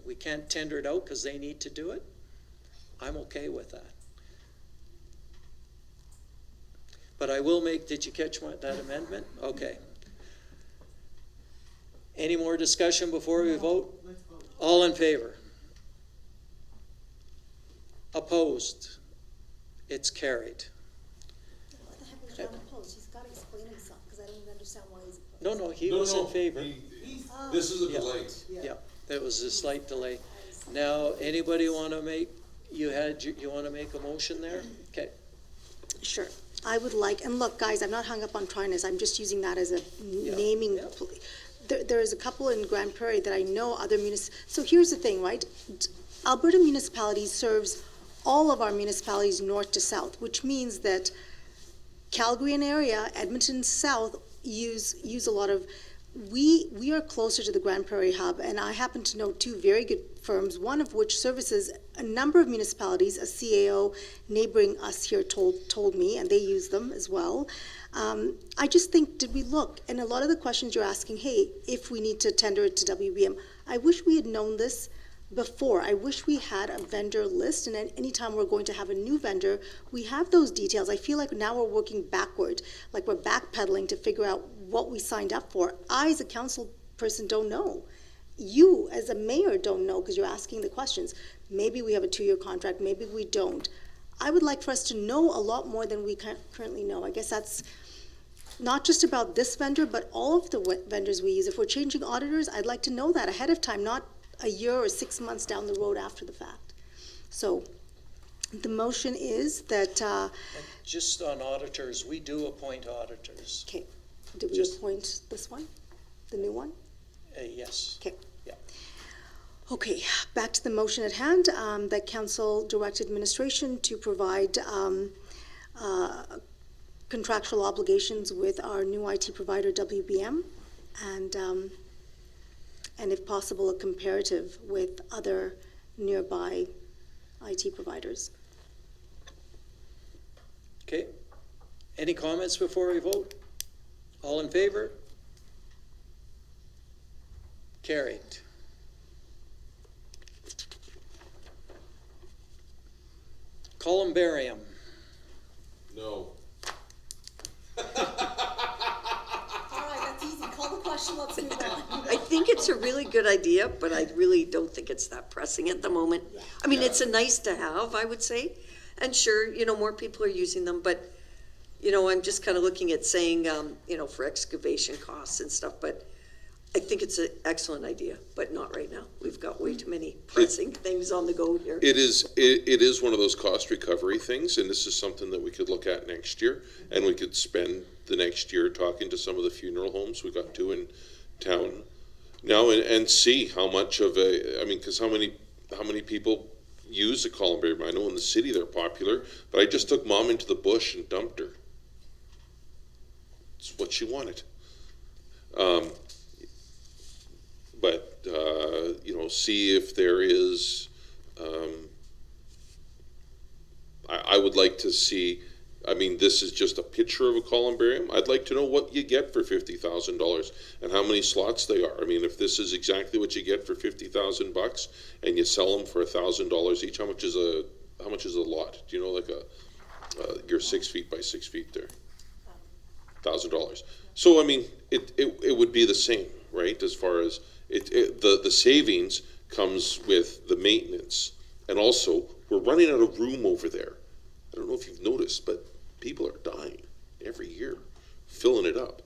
we can't tender it out because they need to do it, I'm okay with that. But I will make, did you catch that amendment? Okay. Any more discussion before we vote? Let's vote. All in favor? Opposed? It's carried. What the heck is John opposed? He's got to explain himself, because I don't even understand why he's opposed. No, he was in favor. This is a Yeah. delay. Yeah, there was a slight delay. Now, anybody want to make, you want to make a motion there? Okay. Sure. I would like, and look, guys, I'm not hung up on Trinus. I'm just using that as a naming. yeah. There's a couple in Grand Prairie that I know other so here's the thing, right? Alberta Municipalities serves all of our municipalities north to south, which means that Calgary and area, Edmonton South, use a lot of, we are closer to the Grand Prairie hub, and I happen to know two very good firms, one of which services a number of municipalities. A CAO neighboring us here told me, and they use them as well. I just think, did we look? And a lot of the questions you're asking, hey, if we need to tender it to WBM, I wish we had known this before. I wish we had a vendor list, and anytime we're going to have a new vendor, we have those details. I feel like now we're working backward, like we're backpedaling to figure out what we signed up for. I, as a council person, don't know. You, as a mayor, don't know because you're asking the questions. Maybe we have a 2-year contract, maybe we don't. I would like for us to know a lot more than we currently know. I guess that's not just about this vendor, but all of the vendors we use. If we're changing auditors, I'd like to know that ahead of time, not a year or 6 months down the road after the fact. So The motion is that, Just on auditors, we do appoint auditors. okay, do we Just- appoint this one, the new one? Yes. Okay. Yeah. Okay, back to the motion at hand, that council direct administration to provide contractual obligations with our new IT provider, WBM, and if possible, a comparative with other nearby IT providers. Okay. Any comments before we vote? All in favor? Carried. Columbarium. No. All right, that's easy. Call the question, let's move on. I think it's a really good idea, but I really don't think it's that pressing at the moment. I mean, it's a nice to have, I would say. And sure, more people are using them, but, I'm just kind of looking at saying, for excavation costs and stuff, but I think it's an excellent idea, but not right now. We've got way too many pressing things on the go here. It is one of those cost recovery things, and this is something that we could look at next year, and we could spend the next year talking to some of the funeral homes. We got 2 in town now, and see how much of because how many people use a columbarium? I know in the city they're popular, but I just took Mom into the bush and dumped her. It's what she wanted. But see if there is. I would like to see. This is just a picture of a columbarium. I'd like to know what you get for $50,000 and how many slots they are. If this is exactly what you get for $50,000 and you sell them for $1,000 each, how much is a lot? Do you know, like you're 6 feet by 6 feet there? $1,000. So it would be the same, right? As far as the savings comes with the maintenance, and also we're running out of room over there. I don't know if you've noticed, but people are dying every year, filling it up.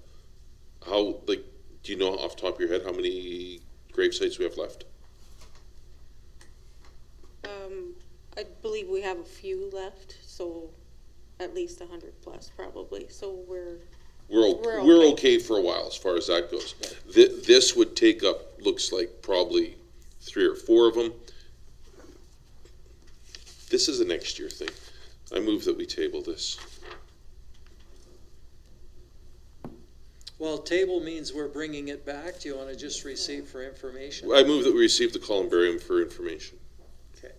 Do you know off the top of your head how many grave sites we have left? I believe we have a few left, so at least 100 plus probably, so we're We're okay for a while as far as that goes. This would take up, looks like probably 3 or 4 of them. This is a next year thing. I move that we table this. Well, table means we're bringing it back. Do you want to just receive for information? I move that we receive the columbarium for information. Okay.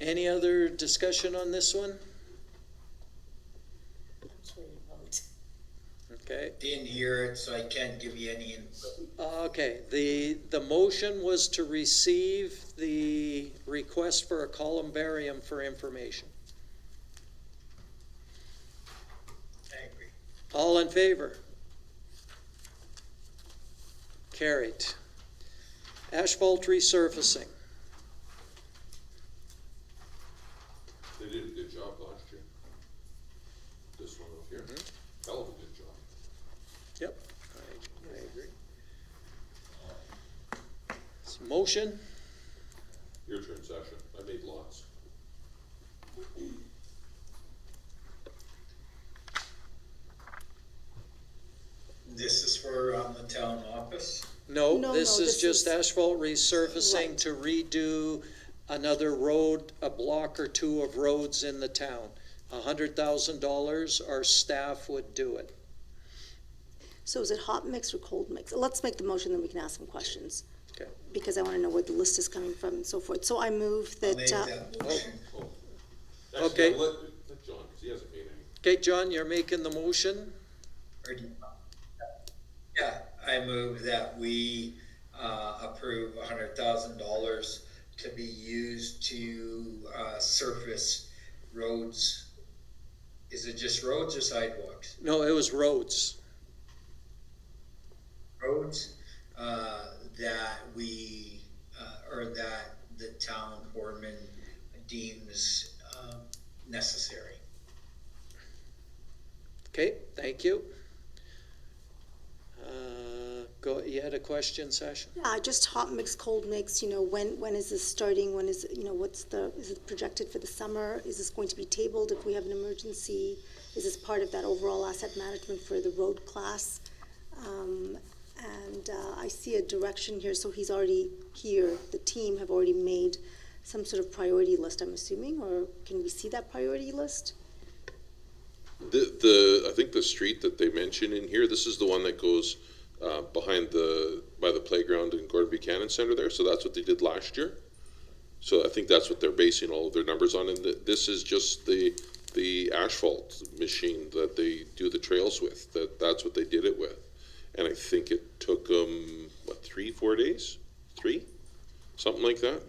Any other discussion on this one? Okay. Didn't hear it, so I can't give you any input. Okay, the motion was to receive the request for a columbarium for information. I agree. All in favor? Carried. Asphalt resurfacing. They did a good job last year. This one up here, hell of a good job. Yep, I agree. So motion, Your turn, Sasha. I made lots. This is for the town office. no, No, this no, is this just is- asphalt resurfacing Right. to redo another road, a block or 2 of roads in the town. $100,000, our staff would do it. So is it hot mix or cold mix? Let's make the motion, then we can ask some questions. Okay. Because I want to know where the list is coming from and so forth. So I move I'll that, make that motion. Actually, Okay. Let John, because he hasn't made any. Okay, John, you're making the motion? Or do you- Yeah, I move that we approve $100,000 to be used to surface roads. Is it just roads or sidewalks? No, it was roads. Roads that we, or that the town boardman deems necessary. Okay, thank you. you had a question, Sasha? Just hot mix, cold mix, you know, when is this starting, when is, you know, is it projected for the summer? Is this going to be tabled if we have an emergency? Is this part of that overall asset management for the road class? I see a direction here, so he's already here, the team have already made some sort of priority list, I'm assuming, or can we see that priority list? I think the street that they mentioned in here, this is the one that goes by the playground in Gordon Buchanan Center there, so that's what they did last year. So I think that's what they're basing all of their numbers on, and this is just the asphalt machine that they do the trails with, that's what they did it with. And I think it took them, 3-4 days? 3? Something like that?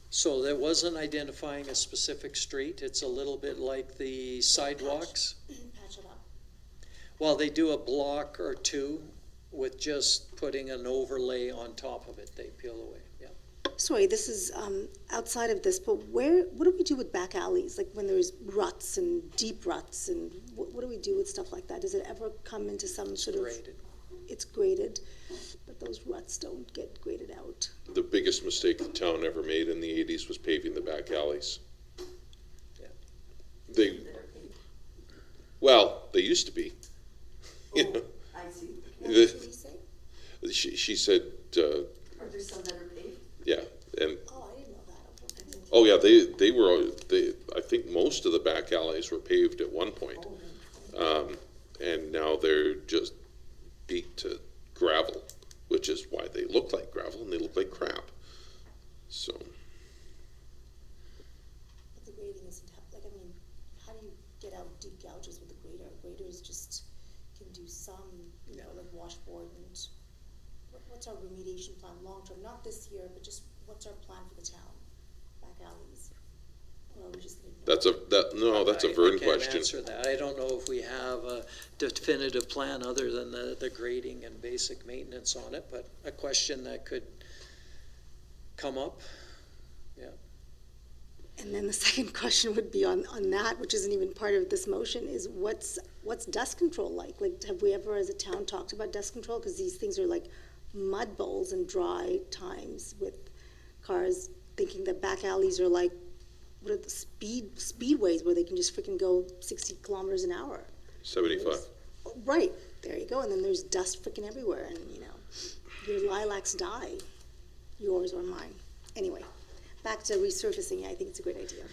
So that wasn't identifying a specific street, it's a little bit like the sidewalks? Patch it up. Well, they do a block or two with just putting an overlay on top of it, they peel away, yeah. Sorry, this is outside of this, but what do we do with back alleys? Like when there's ruts and deep ruts, and what do we do with stuff like that? Does it ever come into some sort of? Graded. It's graded, but those ruts don't get graded out. The biggest mistake the town ever made in the 80s was paving the back alleys. Yeah. They used to be. You know, I see. What did you say? she said, Are there some that are paved? yeah, and Oh, I didn't know that. oh yeah, they I think most of the back alleys were paved at one point, and now they're just beat to gravel, which is why they look like gravel and they look like crap. So. But the grading isn't, like, I mean, how do you get out deep gouges with a grader? Graders just can do some, you know, like washboard and, what's our remediation plan long-term? Not this year, but just what's our plan for the town? Back alleys? Or are we just gonna ignore it? That's a Vern I can't question. answer that. I don't know if we have a definitive plan other than the grading and basic maintenance on it, but a question that could come up. And then the second question would be on that, which isn't even part of this motion, is what's dust control like? Like, have we ever as a town talked about dust control? Because these things are like mud bowls and dry times with cars thinking that back alleys are like, what are the speedways where they can just freaking go 60 kilometers an hour? 75. Right, there you go, and then there's dust freaking everywhere, and, you know, your lilacs die, yours or mine. Anyway, back to resurfacing, I think it's a great idea.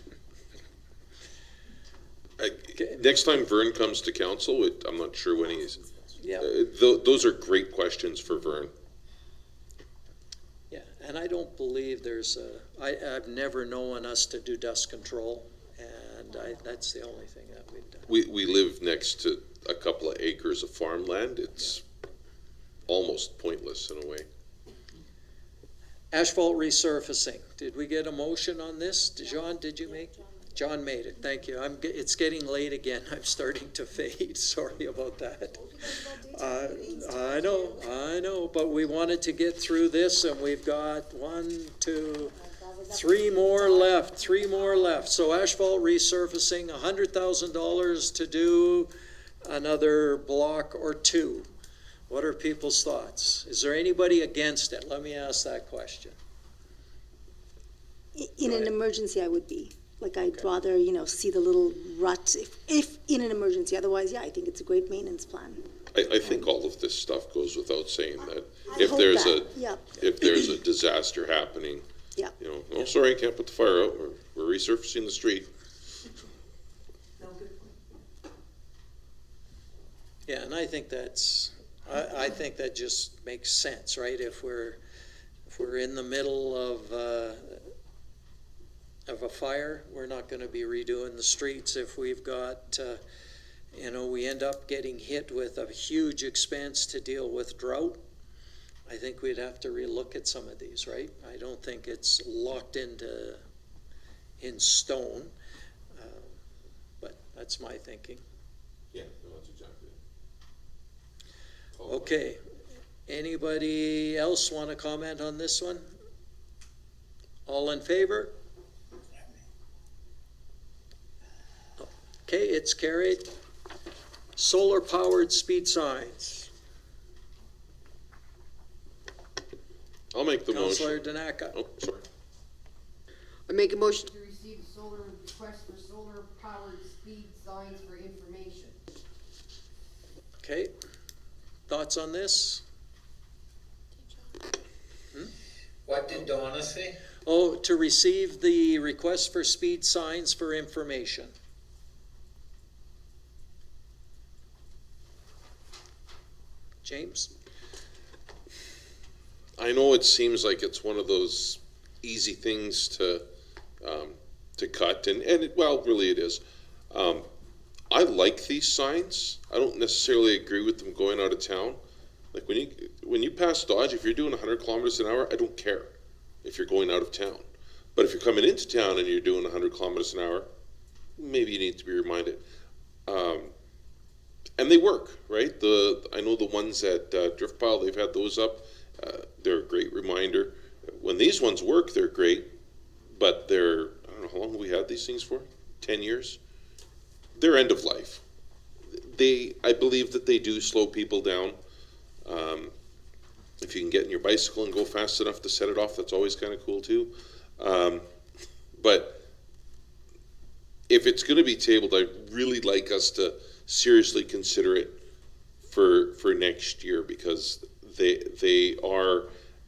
Next time Vern comes to council, I'm not sure when he's, Yeah, those are great questions for Vern. yeah, and I don't believe I've never known us to do dust control, and that's the only thing that we've done. We live next to a couple of acres of farmland. It's almost pointless in a way. Asphalt resurfacing, did we get a motion on this? John, did you make? John made it, thank you. It's getting late again, I'm starting to fade, sorry about that. I know, but we wanted to get through this, and we've got 1, 2, 3 more left, So asphalt resurfacing, $100,000 to do another block or two. What are people's thoughts? Is there anybody against it? Let me ask that question. In an emergency, I would be. Like, I'd rather, you know, see the little rut if in an emergency. Otherwise, yeah, I think it's a great maintenance plan. I think all of this stuff goes without saying that I hope that, yeah. if there's a disaster happening, Yeah. you know, oh, sorry, I can't put the fire out. We're resurfacing the street. No, good point. Yeah, and I think I think that just makes sense, right? If we're in the middle of a fire, we're not going to be redoing the streets. If we've got, we end up getting hit with a huge expense to deal with drought, I think we'd have to relook at some of these, right? I don't think it's locked in stone, but that's my thinking. Yeah, no, that's exactly it. Okay, anybody else want to comment on this one? All in favor? Okay, it's carried. Solar-powered speed signs. I'll make the Councillor motion. Danaka. Oh, sorry. I make a motion, To receive solar request for solar powered speed signs for information. Okay, thoughts on this? What did Donna say? Oh, to receive the request for speed signs for information. James? I know it seems like it's one of those easy things to cut, and it, well, really it is. I like these signs. I don't necessarily agree with them going out of town. Like when you pass Dodge, if you're doing 100 kilometers an hour, I don't care if you're going out of town. But if you're coming into town and you're doing 100 kilometers an hour, maybe you need to be reminded. And they work, right? I know the ones at Drift Pile, they've had those up. They're a great reminder. When these ones work, they're great, but they're, I don't know, how long have we had these things for? 10 years? They're end of life. I believe that they do slow people down. If you can get in your bicycle and go fast enough to set it off, that's always kind of cool too. But if it's going to be tabled, I'd really like us to seriously consider it for next year, because they are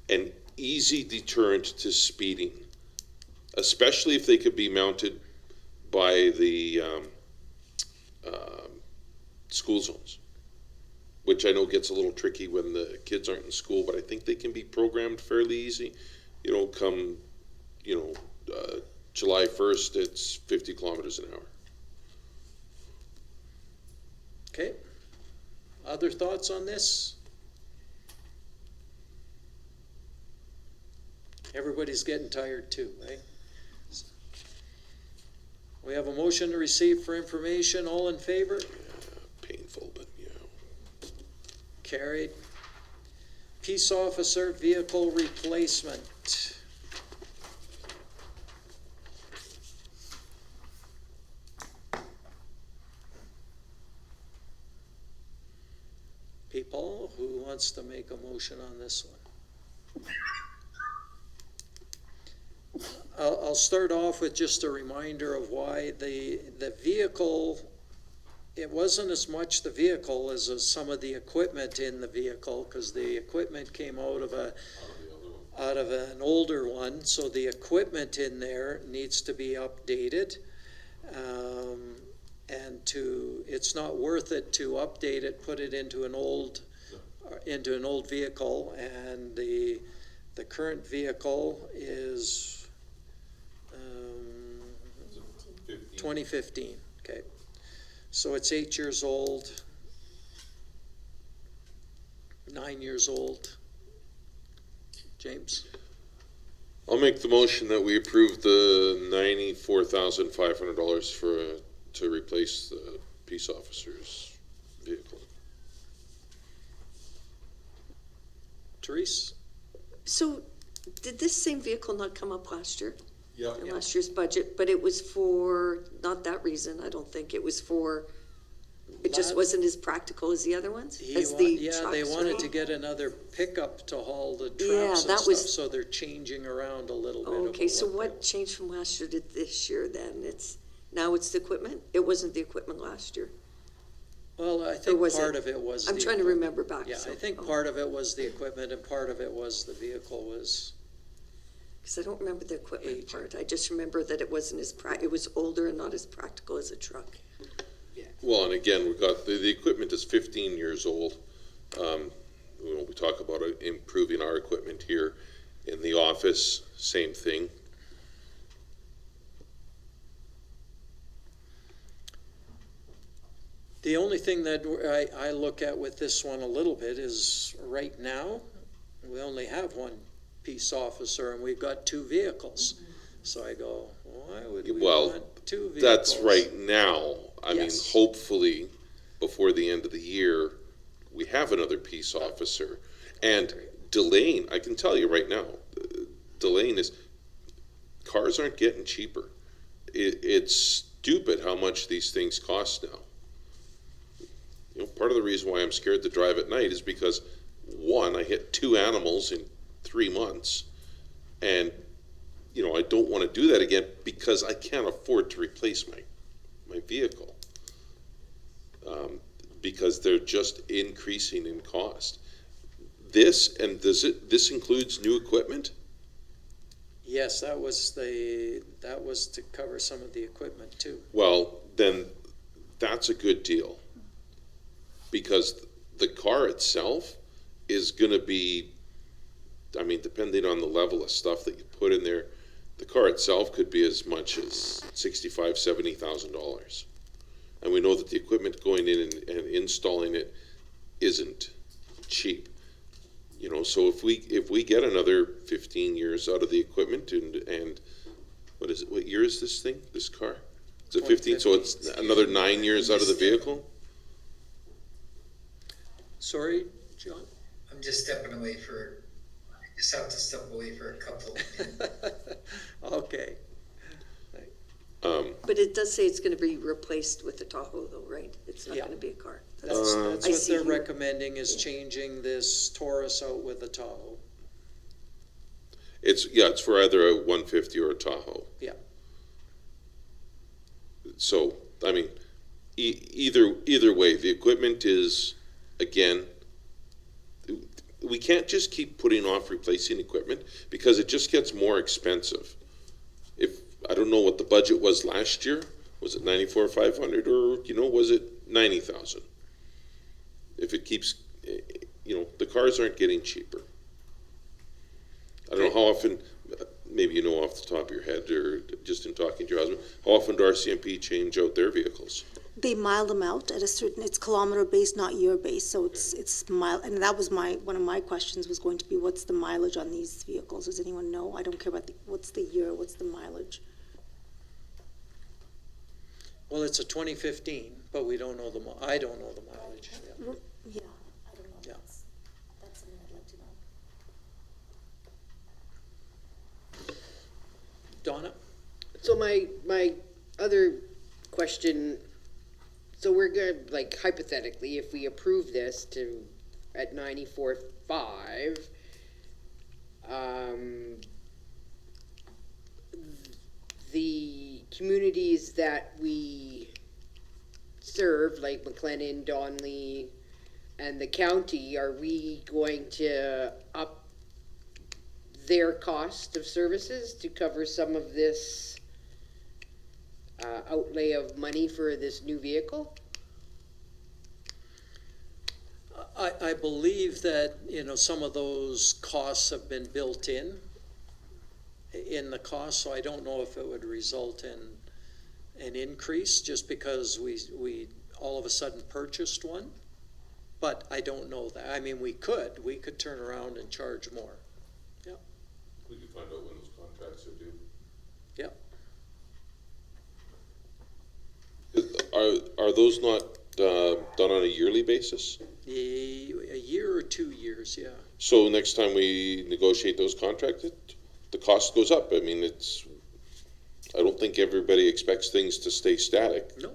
an easy deterrent to speeding, especially if they could be mounted by the school zones, which I know gets a little tricky when the kids aren't in school, but I think they can be programmed fairly easy. You know, come, July 1st, it's 50 kilometers an hour. Okay. Other thoughts on this? Everybody's getting tired too, right? We have a motion to receive for information. All in favor? Painful, but yeah. Carried. Peace officer vehicle replacement. People, who wants to make a motion on this one? I'll start off with just a reminder of why the vehicle, it wasn't as much the vehicle as some of the equipment in the vehicle, because the equipment came out of an older one, so the equipment in there needs to be updated. And it's not worth it to update it, put it into an old vehicle, and the current vehicle is 2015. Okay, so it's 8 years old, 9 years old. James? I'll make the motion that we approve the $94,500 to replace the peace officer's vehicle. Therese? So, did this same vehicle not come up last year? Yeah. In last year's budget, but it was for, not that reason, I don't think, it was for, it just wasn't as practical as the other ones? As the They trucks, wanted right? to get another pickup to haul the Yeah, traps and that stuff, was- so they're changing around a little bit. Oh, of okay, so they- what changed from last year to this year then? Now it's the equipment? It wasn't the equipment last year. Well, I think was part it? of it was. I'm the trying to equipment. remember back. Yeah, so- I think part of it was the equipment and part of it was the vehicle was. Because I don't remember the equipment Age. part. I just remember that it wasn't as it was older and not as practical as a truck. Well, and again, we've got, the equipment is 15 years old. We talk about improving our equipment here in the office, same thing. The only thing that I look at with this one a little bit is right now, we only have one peace officer and we've got two vehicles. So I go, why would we Well, want two vehicles? That's right now. I mean, Yes. hopefully, before the end of the year, we have another peace officer. And Delane, I can tell you right now, Delane cars aren't getting cheaper. It's stupid how much these things cost now. Part of the reason why I'm scared to drive at night is because, one, I hit two animals in 3 months. And, you know, I don't want to do that again because I can't afford to replace my vehicle. Because they're just increasing in cost. This includes new equipment? Yes, that was to cover some of the equipment too. Well, then that's a good deal. Because the car itself is gonna be, I mean, depending on the level of stuff that you put in there, the car itself could be as much as $65,000, $70,000. And we know that the equipment going in and installing it isn't cheap. You know, so if we get another 15 years out of the equipment and what is it? What year is this thing? This car? It's a 15, so it's another 9 years out of the vehicle. Sorry, John? I'm just stepping away for, I just have to step away for a couple. Okay. But it does say it's gonna be replaced with the Tahoe though, right? It's not Yeah. gonna be a car. That's I what see they're here. recommending, is changing this Taurus out with a Tahoe. It's for either a 150 or a Tahoe. Yeah. So, I mean, either way, the equipment is, again, we can't just keep putting off replacing equipment because it just gets more expensive. I don't know what the budget was last year. Was it 94,500 or, you know, was it 90,000? If it keeps, you know, the cars aren't getting cheaper. I don't know how often, maybe you know off the top of your head or just in talking to your husband, how often do RCMP change out their vehicles? They mile them out at a certain, it's kilometer based, not year based, so it's mile, and that was one of my questions was going to be, what's the mileage on these vehicles? Does anyone know? I don't care about what's the year, what's the mileage? Well, it's a 2015, but we don't know I don't know the mileage. Yeah. Yeah, I don't know. Yeah. That's something I'd like to know. Donna? So my other question, so we're good, like hypothetically, if we approve this at 94.5, the communities that we serve, like McLennan, Donley, and the county, are we going to up their cost of services to cover some of this outlay of money for this new vehicle? I believe that, you know, some of those costs have been built in the cost, so I don't know if it would result in an increase just because we all of a sudden purchased one. But I don't know that. I mean, we could turn around and charge more. Yeah. We could find out when those contracts are due. Yeah. Are those not done on a yearly basis? A year or 2 years, yeah. So next time we negotiate those contracts, the cost goes up. I mean, I don't think everybody expects things to stay static. No.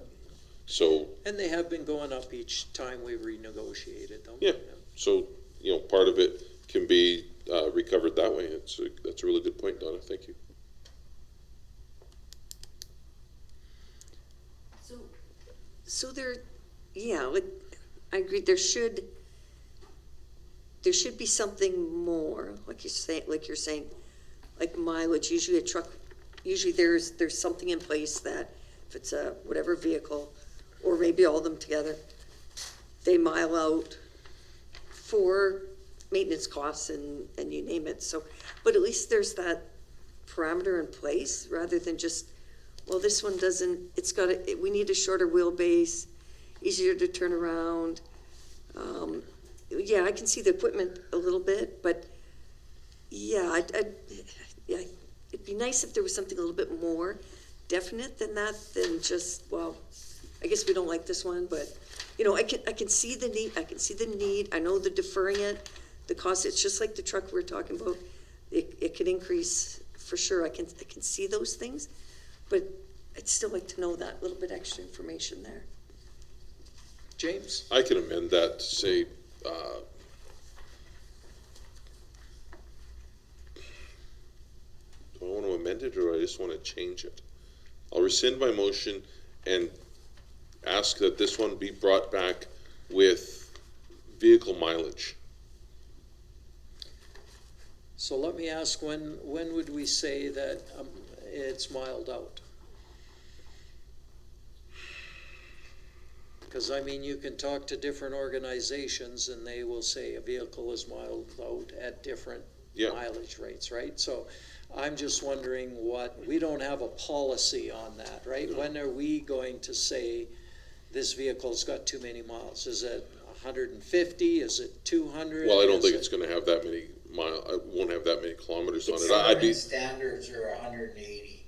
So, And they have been going up each time we've renegotiated them. yeah. So, you know, part of it can be recovered that way. That's a really good point, Donna. Thank you. So there, yeah, like, I agree, there should be something more, like you're saying, like mileage, usually there's something in place that if it's a whatever vehicle, or maybe all of them together, they mile out for maintenance costs and you name it, so, but at least there's that parameter in place, rather than just, well, this one doesn't, we need a shorter wheelbase, easier to turn around. Yeah, I can see the equipment a little bit, but yeah, yeah, it'd be nice if there was something a little bit more definite than that, than just, well, I guess we don't like this one, but, you know, I can see the need, I know the deferring it, the cost, it's just like the truck we were talking about, it could increase, for sure, I can see those things, but I'd still like to know that little bit extra information there. James? I can amend that to say, do I want to amend it, or do I just want to change it? I'll rescind my motion and ask that this one be brought back with vehicle mileage. So let me ask, when would we say that it's miled out? Because, I mean, you can talk to different organizations and they will say a vehicle is miled out at different Yeah. mileage rates, right? So I'm just wondering we don't have a policy on that, right? When are we going to say this vehicle's got too many miles? Is it 150? Is it 200? Well, I don't Is think it- it's gonna have that many I won't have that many kilometers on it. I'd Government be, standards are 180.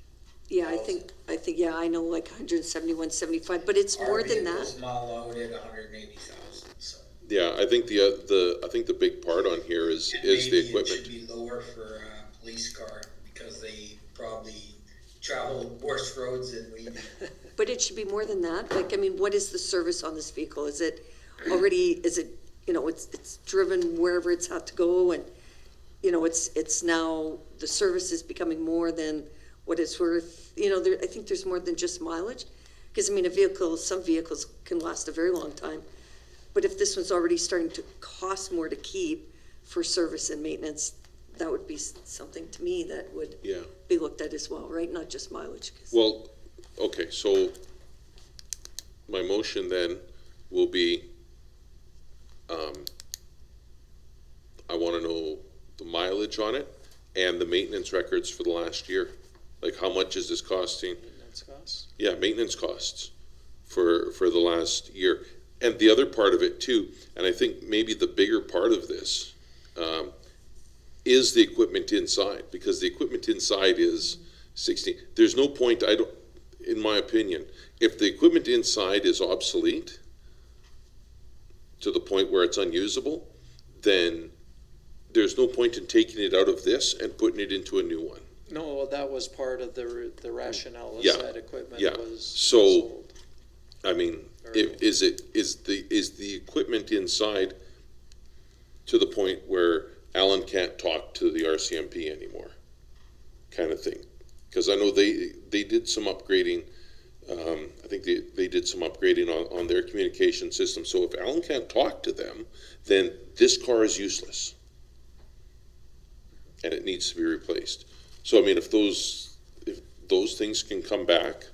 Yeah, I think, yeah, I know, like 171, 75, but it's more than Our that. vehicles mile out at 180,000, so. yeah, I think I think the big part on here is And the maybe it equipment. should be lower for a police car, because they probably travel worse roads than we do. But it should be more than that. Like, I mean, what is the service on this vehicle? Is it already, it's driven wherever it's had to go, and, it's now, the service is becoming more than what it's worth. I think there's more than just mileage. Because, I mean, some vehicles can last a very long time. But if this one's already starting to cost more to keep for service and maintenance, that would be something to me that would Yeah. be looked at as well, right? Not just mileage. 'Cause- Well, okay, so my motion then will be, I want to know the mileage on it and the maintenance records for the last year. Like, how much is this costing? Maintenance costs? Yeah, maintenance costs for the last year. And the other part of it too, and I think maybe the bigger part of this, is the equipment inside, because the equipment inside is 16. There's no point, in my opinion, if the equipment inside is obsolete to the point where it's unusable, then there's no point in taking it out of this and putting it into a new one. No, that was part of the rationale, is Yeah, that equipment yeah. was So, sold. I mean, is the equipment inside to the point where Alan can't talk to the RCMP anymore, kind of thing? Because I know they did some upgrading. I think they did some upgrading on their communication system. So if Alan can't talk to them, then this car is useless, and it needs to be replaced. So I mean, if those things can come back,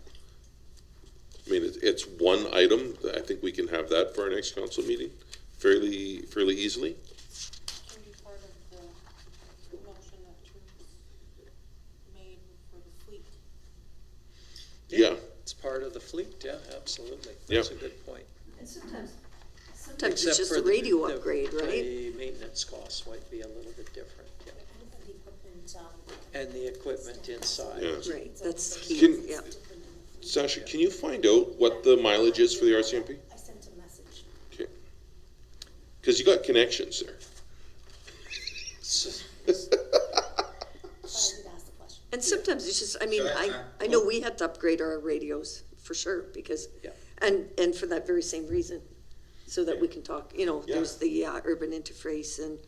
I mean, it's one item. I think we can have that for our next council meeting fairly easily. Can be part of the motion that Trude's made for the fleet. Yeah. It's part of the fleet, yeah, absolutely. Yeah. That's a good point. And sometimes Except it's just for a radio upgrade, right? The maintenance costs might be a little bit different, yeah. And the equipment inside. Yeah. Right, that's key, Can- yeah. Sasha, can you find out what the mileage is for the RCMP? I sent a message. Okay. Because you got connections there. I did ask the question. And sometimes it's just, I mean, So, I know we had to upgrade our radios, for sure, because, Yeah. and for that very same reason, so that we can talk, Yeah. there's the urban interface and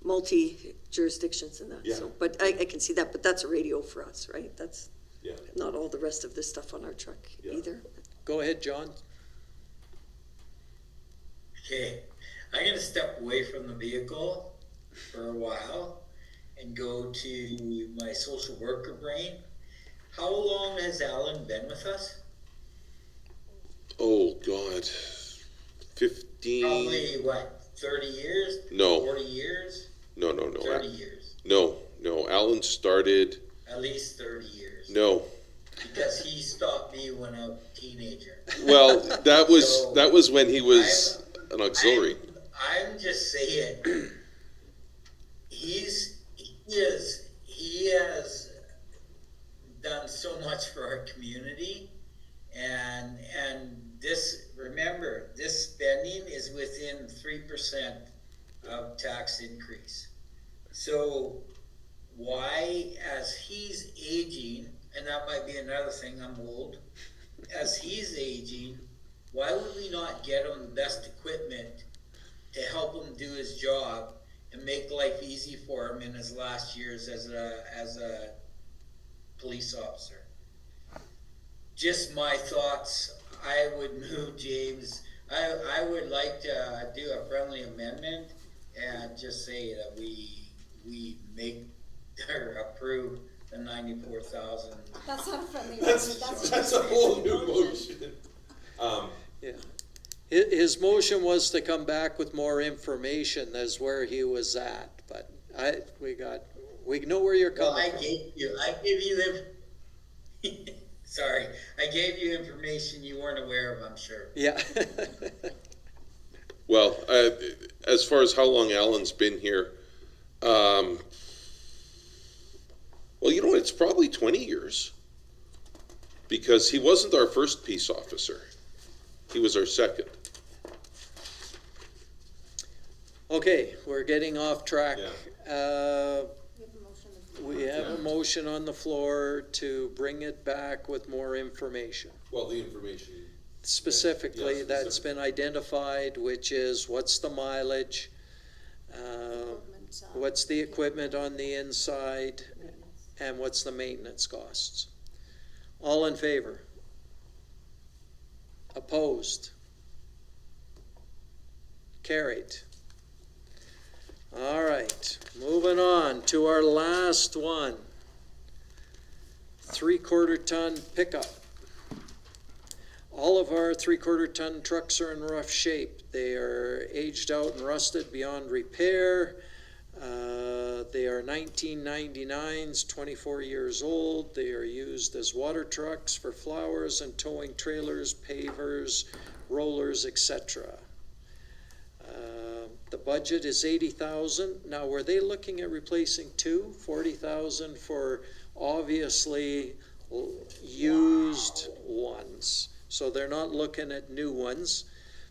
multi-jurisdictions and that, Yeah. so, but I can see that, but that's a radio for us, right? That's Yeah. not all the rest of this stuff on our truck Yeah. either. Go ahead, John. Okay, I'm gonna step away from the vehicle for a while and go to my social worker brain. How long has Alan been with us? Oh, God. 15? Probably, what, 30 years? No. 40 years? No. 30 years. No. Alan started, At least 30 years. no. Because he stopped me when I was a teenager. Well, that So, was when he was an auxiliary. I'm just saying, he has done so much for our community, and remember, this spending is within 3% of tax increase. So why, as he's aging, and that might be another thing, I'm old, as he's aging, why would we not get him the best equipment to help him do his job and make life easy for him in his last years as a police officer. Just my thoughts, I would move, James, I would like to do a friendly amendment and just say that we make or approve the 94,000. That's not a friendly That's a whole new motion. Yeah. His motion was to come back with more information, that's where he was at, but we know where you're Well, coming I from. gave you sorry, I gave you information you weren't aware of, I'm sure. Yeah. Well, as far as how long Alan's been here, well, you know, it's probably 20 years. Because he wasn't our first peace officer. He was our second. Okay, we're getting off track. Yeah. We have a motion on the floor to bring it back with more information. Well, the information. Specifically, Yeah, that's been identified, which is what's the mileage, what's the equipment on the inside, and what's the maintenance costs. All in favor? Opposed? Carried. All right, moving on to our last one. 3/4 ton pickup. All of our 3/4 ton trucks are in rough shape. They are aged out and rusted beyond repair. They are 1999s, 24 years old. They are used as water trucks for flowers and towing trailers, pavers, rollers, etc. The budget is 80,000. Now, were they looking at replacing 40,000 for obviously used ones? So they're not looking at new ones.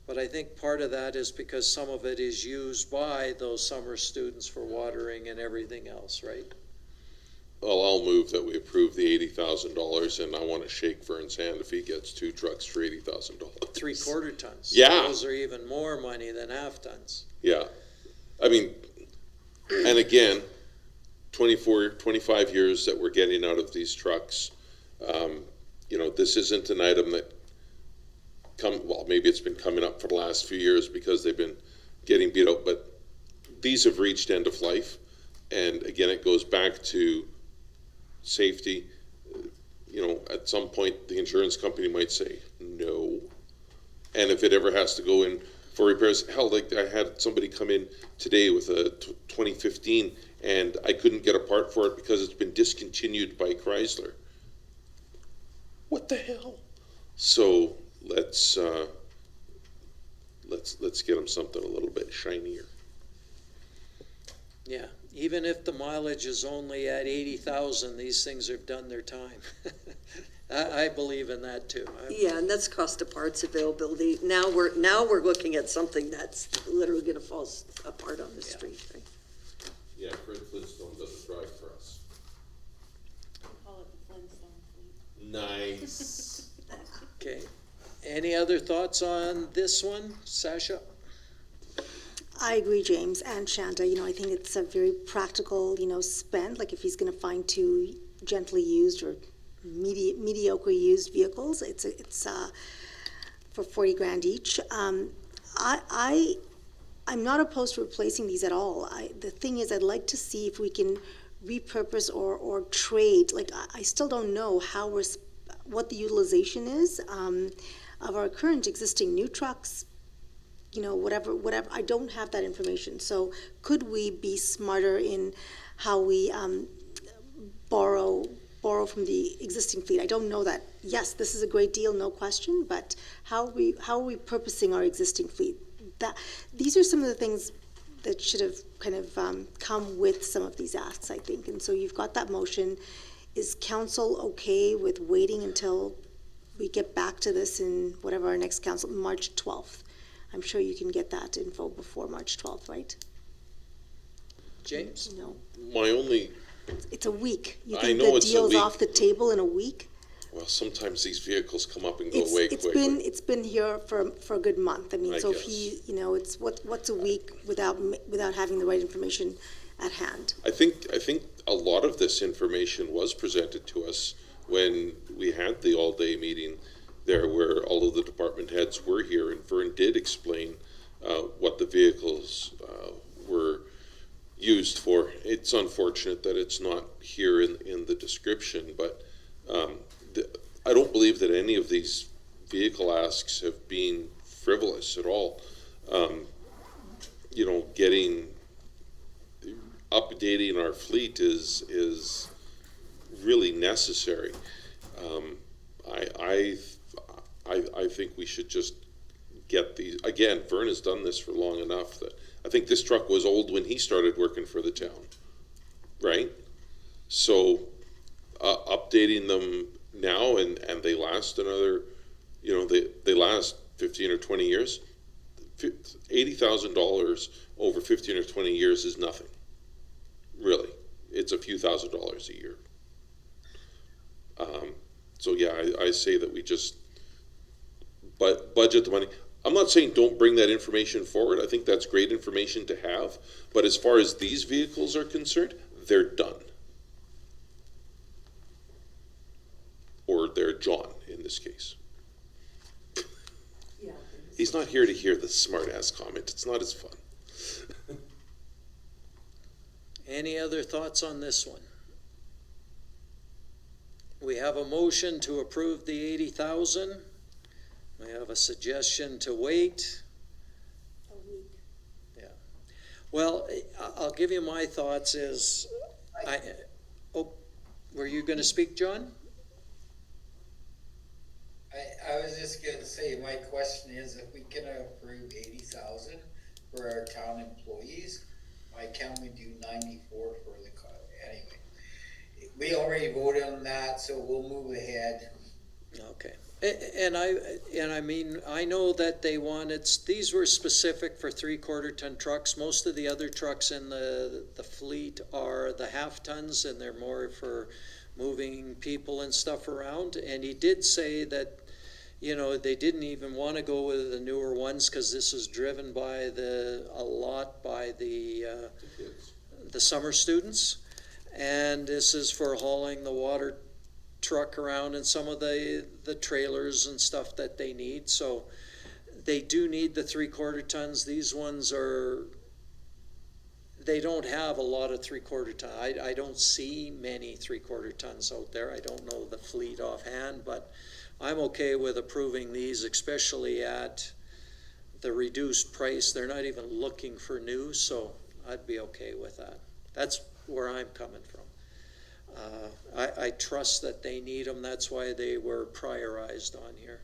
But I think part of that is because some of it is used by those summer students for watering and everything else, right? Well, I'll move that we approve the $80,000, and I want to shake Vern's hand if he gets 2 trucks for $80,000. 3/4 tons. Yeah. Those are even more money than half tons. Yeah. I mean, and again, 25 years that we're getting out of these trucks. You know, this isn't an item that well, maybe it's been coming up for the last few years because they've been getting beat out, but these have reached end of life. And again, it goes back to safety. You know, at some point, the insurance company might say no. And if it ever has to go in for repairs, hell, like I had somebody come in today with a 2015, and I couldn't get a part for it because it's been discontinued by Chrysler. What the hell? So let's get them something a little bit shinier. Yeah, even if the mileage is only at 80,000, these things have done their time. I believe in that too. Yeah, and that's cost of parts availability. Now we're looking at something that's literally gonna fall apart on the street, right? Yeah, Fred Flintstone doesn't drive for us. Call it the Flintstone fleet. Nice. Okay. Any other thoughts on this one, Sasha? I agree, James and Shanta. You know, I think it's a very practical, spend. Like if he's going to find 2 gently used or mediocre used vehicles, it's for 40 grand each. I'm not opposed to replacing these at all. The thing is, I'd like to see if we can repurpose or trade. Like I still don't know what the utilization is of our current existing new trucks. Whatever, I don't have that information. So could we be smarter in how we borrow from the existing fleet? I don't know that. Yes, this is a great deal, no question, but how are we purposing our existing fleet? These are some of the things that should have kind of come with some of these asks, I think. And so you've got that motion. Is council okay with waiting until we get back to this in whatever our next council, March 12th? I'm sure you can get that info before March 12th, right? James? No, My only, it's a week. You I think know the it's a deal's week. off the table in a week? well, sometimes these vehicles come up and go away quickly. It's been here for a good month. I mean, I so if guess. he, it's what's a week without having the right information at hand? I think a lot of this information was presented to us when we had the all-day meeting there, where all of the department heads were here, and Vern did explain what the vehicles were used for. It's unfortunate that it's not here in the description, but I don't believe that any of these vehicle asks have been frivolous at all. You know, updating our fleet is really necessary. I think we should just get these, again, Vern has done this for long enough that I think this truck was old when he started working for the town, right? So updating them now and they last another, you know, they last 15 or 20 years. $80,000 over 15 or 20 years is nothing, really. It's a few $1,000s a year. So yeah, I say that we just budget the money. I'm not saying don't bring that information forward. I think that's great information to have. But as far as these vehicles are concerned, they're done. Or they're John in this case. Yeah. He's not here to hear the smart-ass comment. It's not as fun. Any other thoughts on this one? We have a motion to approve the 80,000. We have a suggestion to wait. Yeah. Well, I'll give you my thoughts is, were you going to speak, John? I was just gonna say, my question is, if we can approve 80,000 for our town employees, why can't we do 94 for the, anyway. We already voted on that, so we'll move ahead. Okay. And I mean, I know that they wanted, these were specific for 3/4 ton trucks. Most of the other trucks in the fleet are the half tons, and they're more for moving people and stuff around. And he did say that, you know, they didn't even want to go with the newer ones because this is driven by a lot by the summer students. And this is for hauling the water truck around and some of the trailers and stuff that they need. So they do need the 3/4 tons. These ones they don't have a lot of 3/4 ton. I don't see many 3/4 tons out there. I don't know the fleet offhand, but I'm okay with approving these, especially at the reduced price. They're not even looking for new, so I'd be okay with that. That's where I'm coming from. I trust that they need them. That's why they were prioritized on here.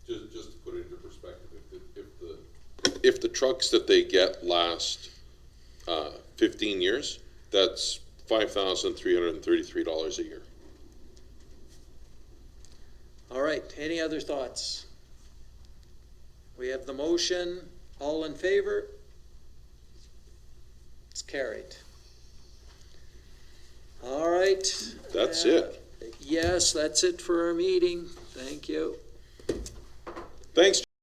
Just to put it into perspective, if the trucks that they get last 15 years, that's $5,333 a year. All right, any other thoughts? We have the motion. All in favor? It's carried. All right. That's it. Yes, that's it for our meeting. Thank you. Thanks.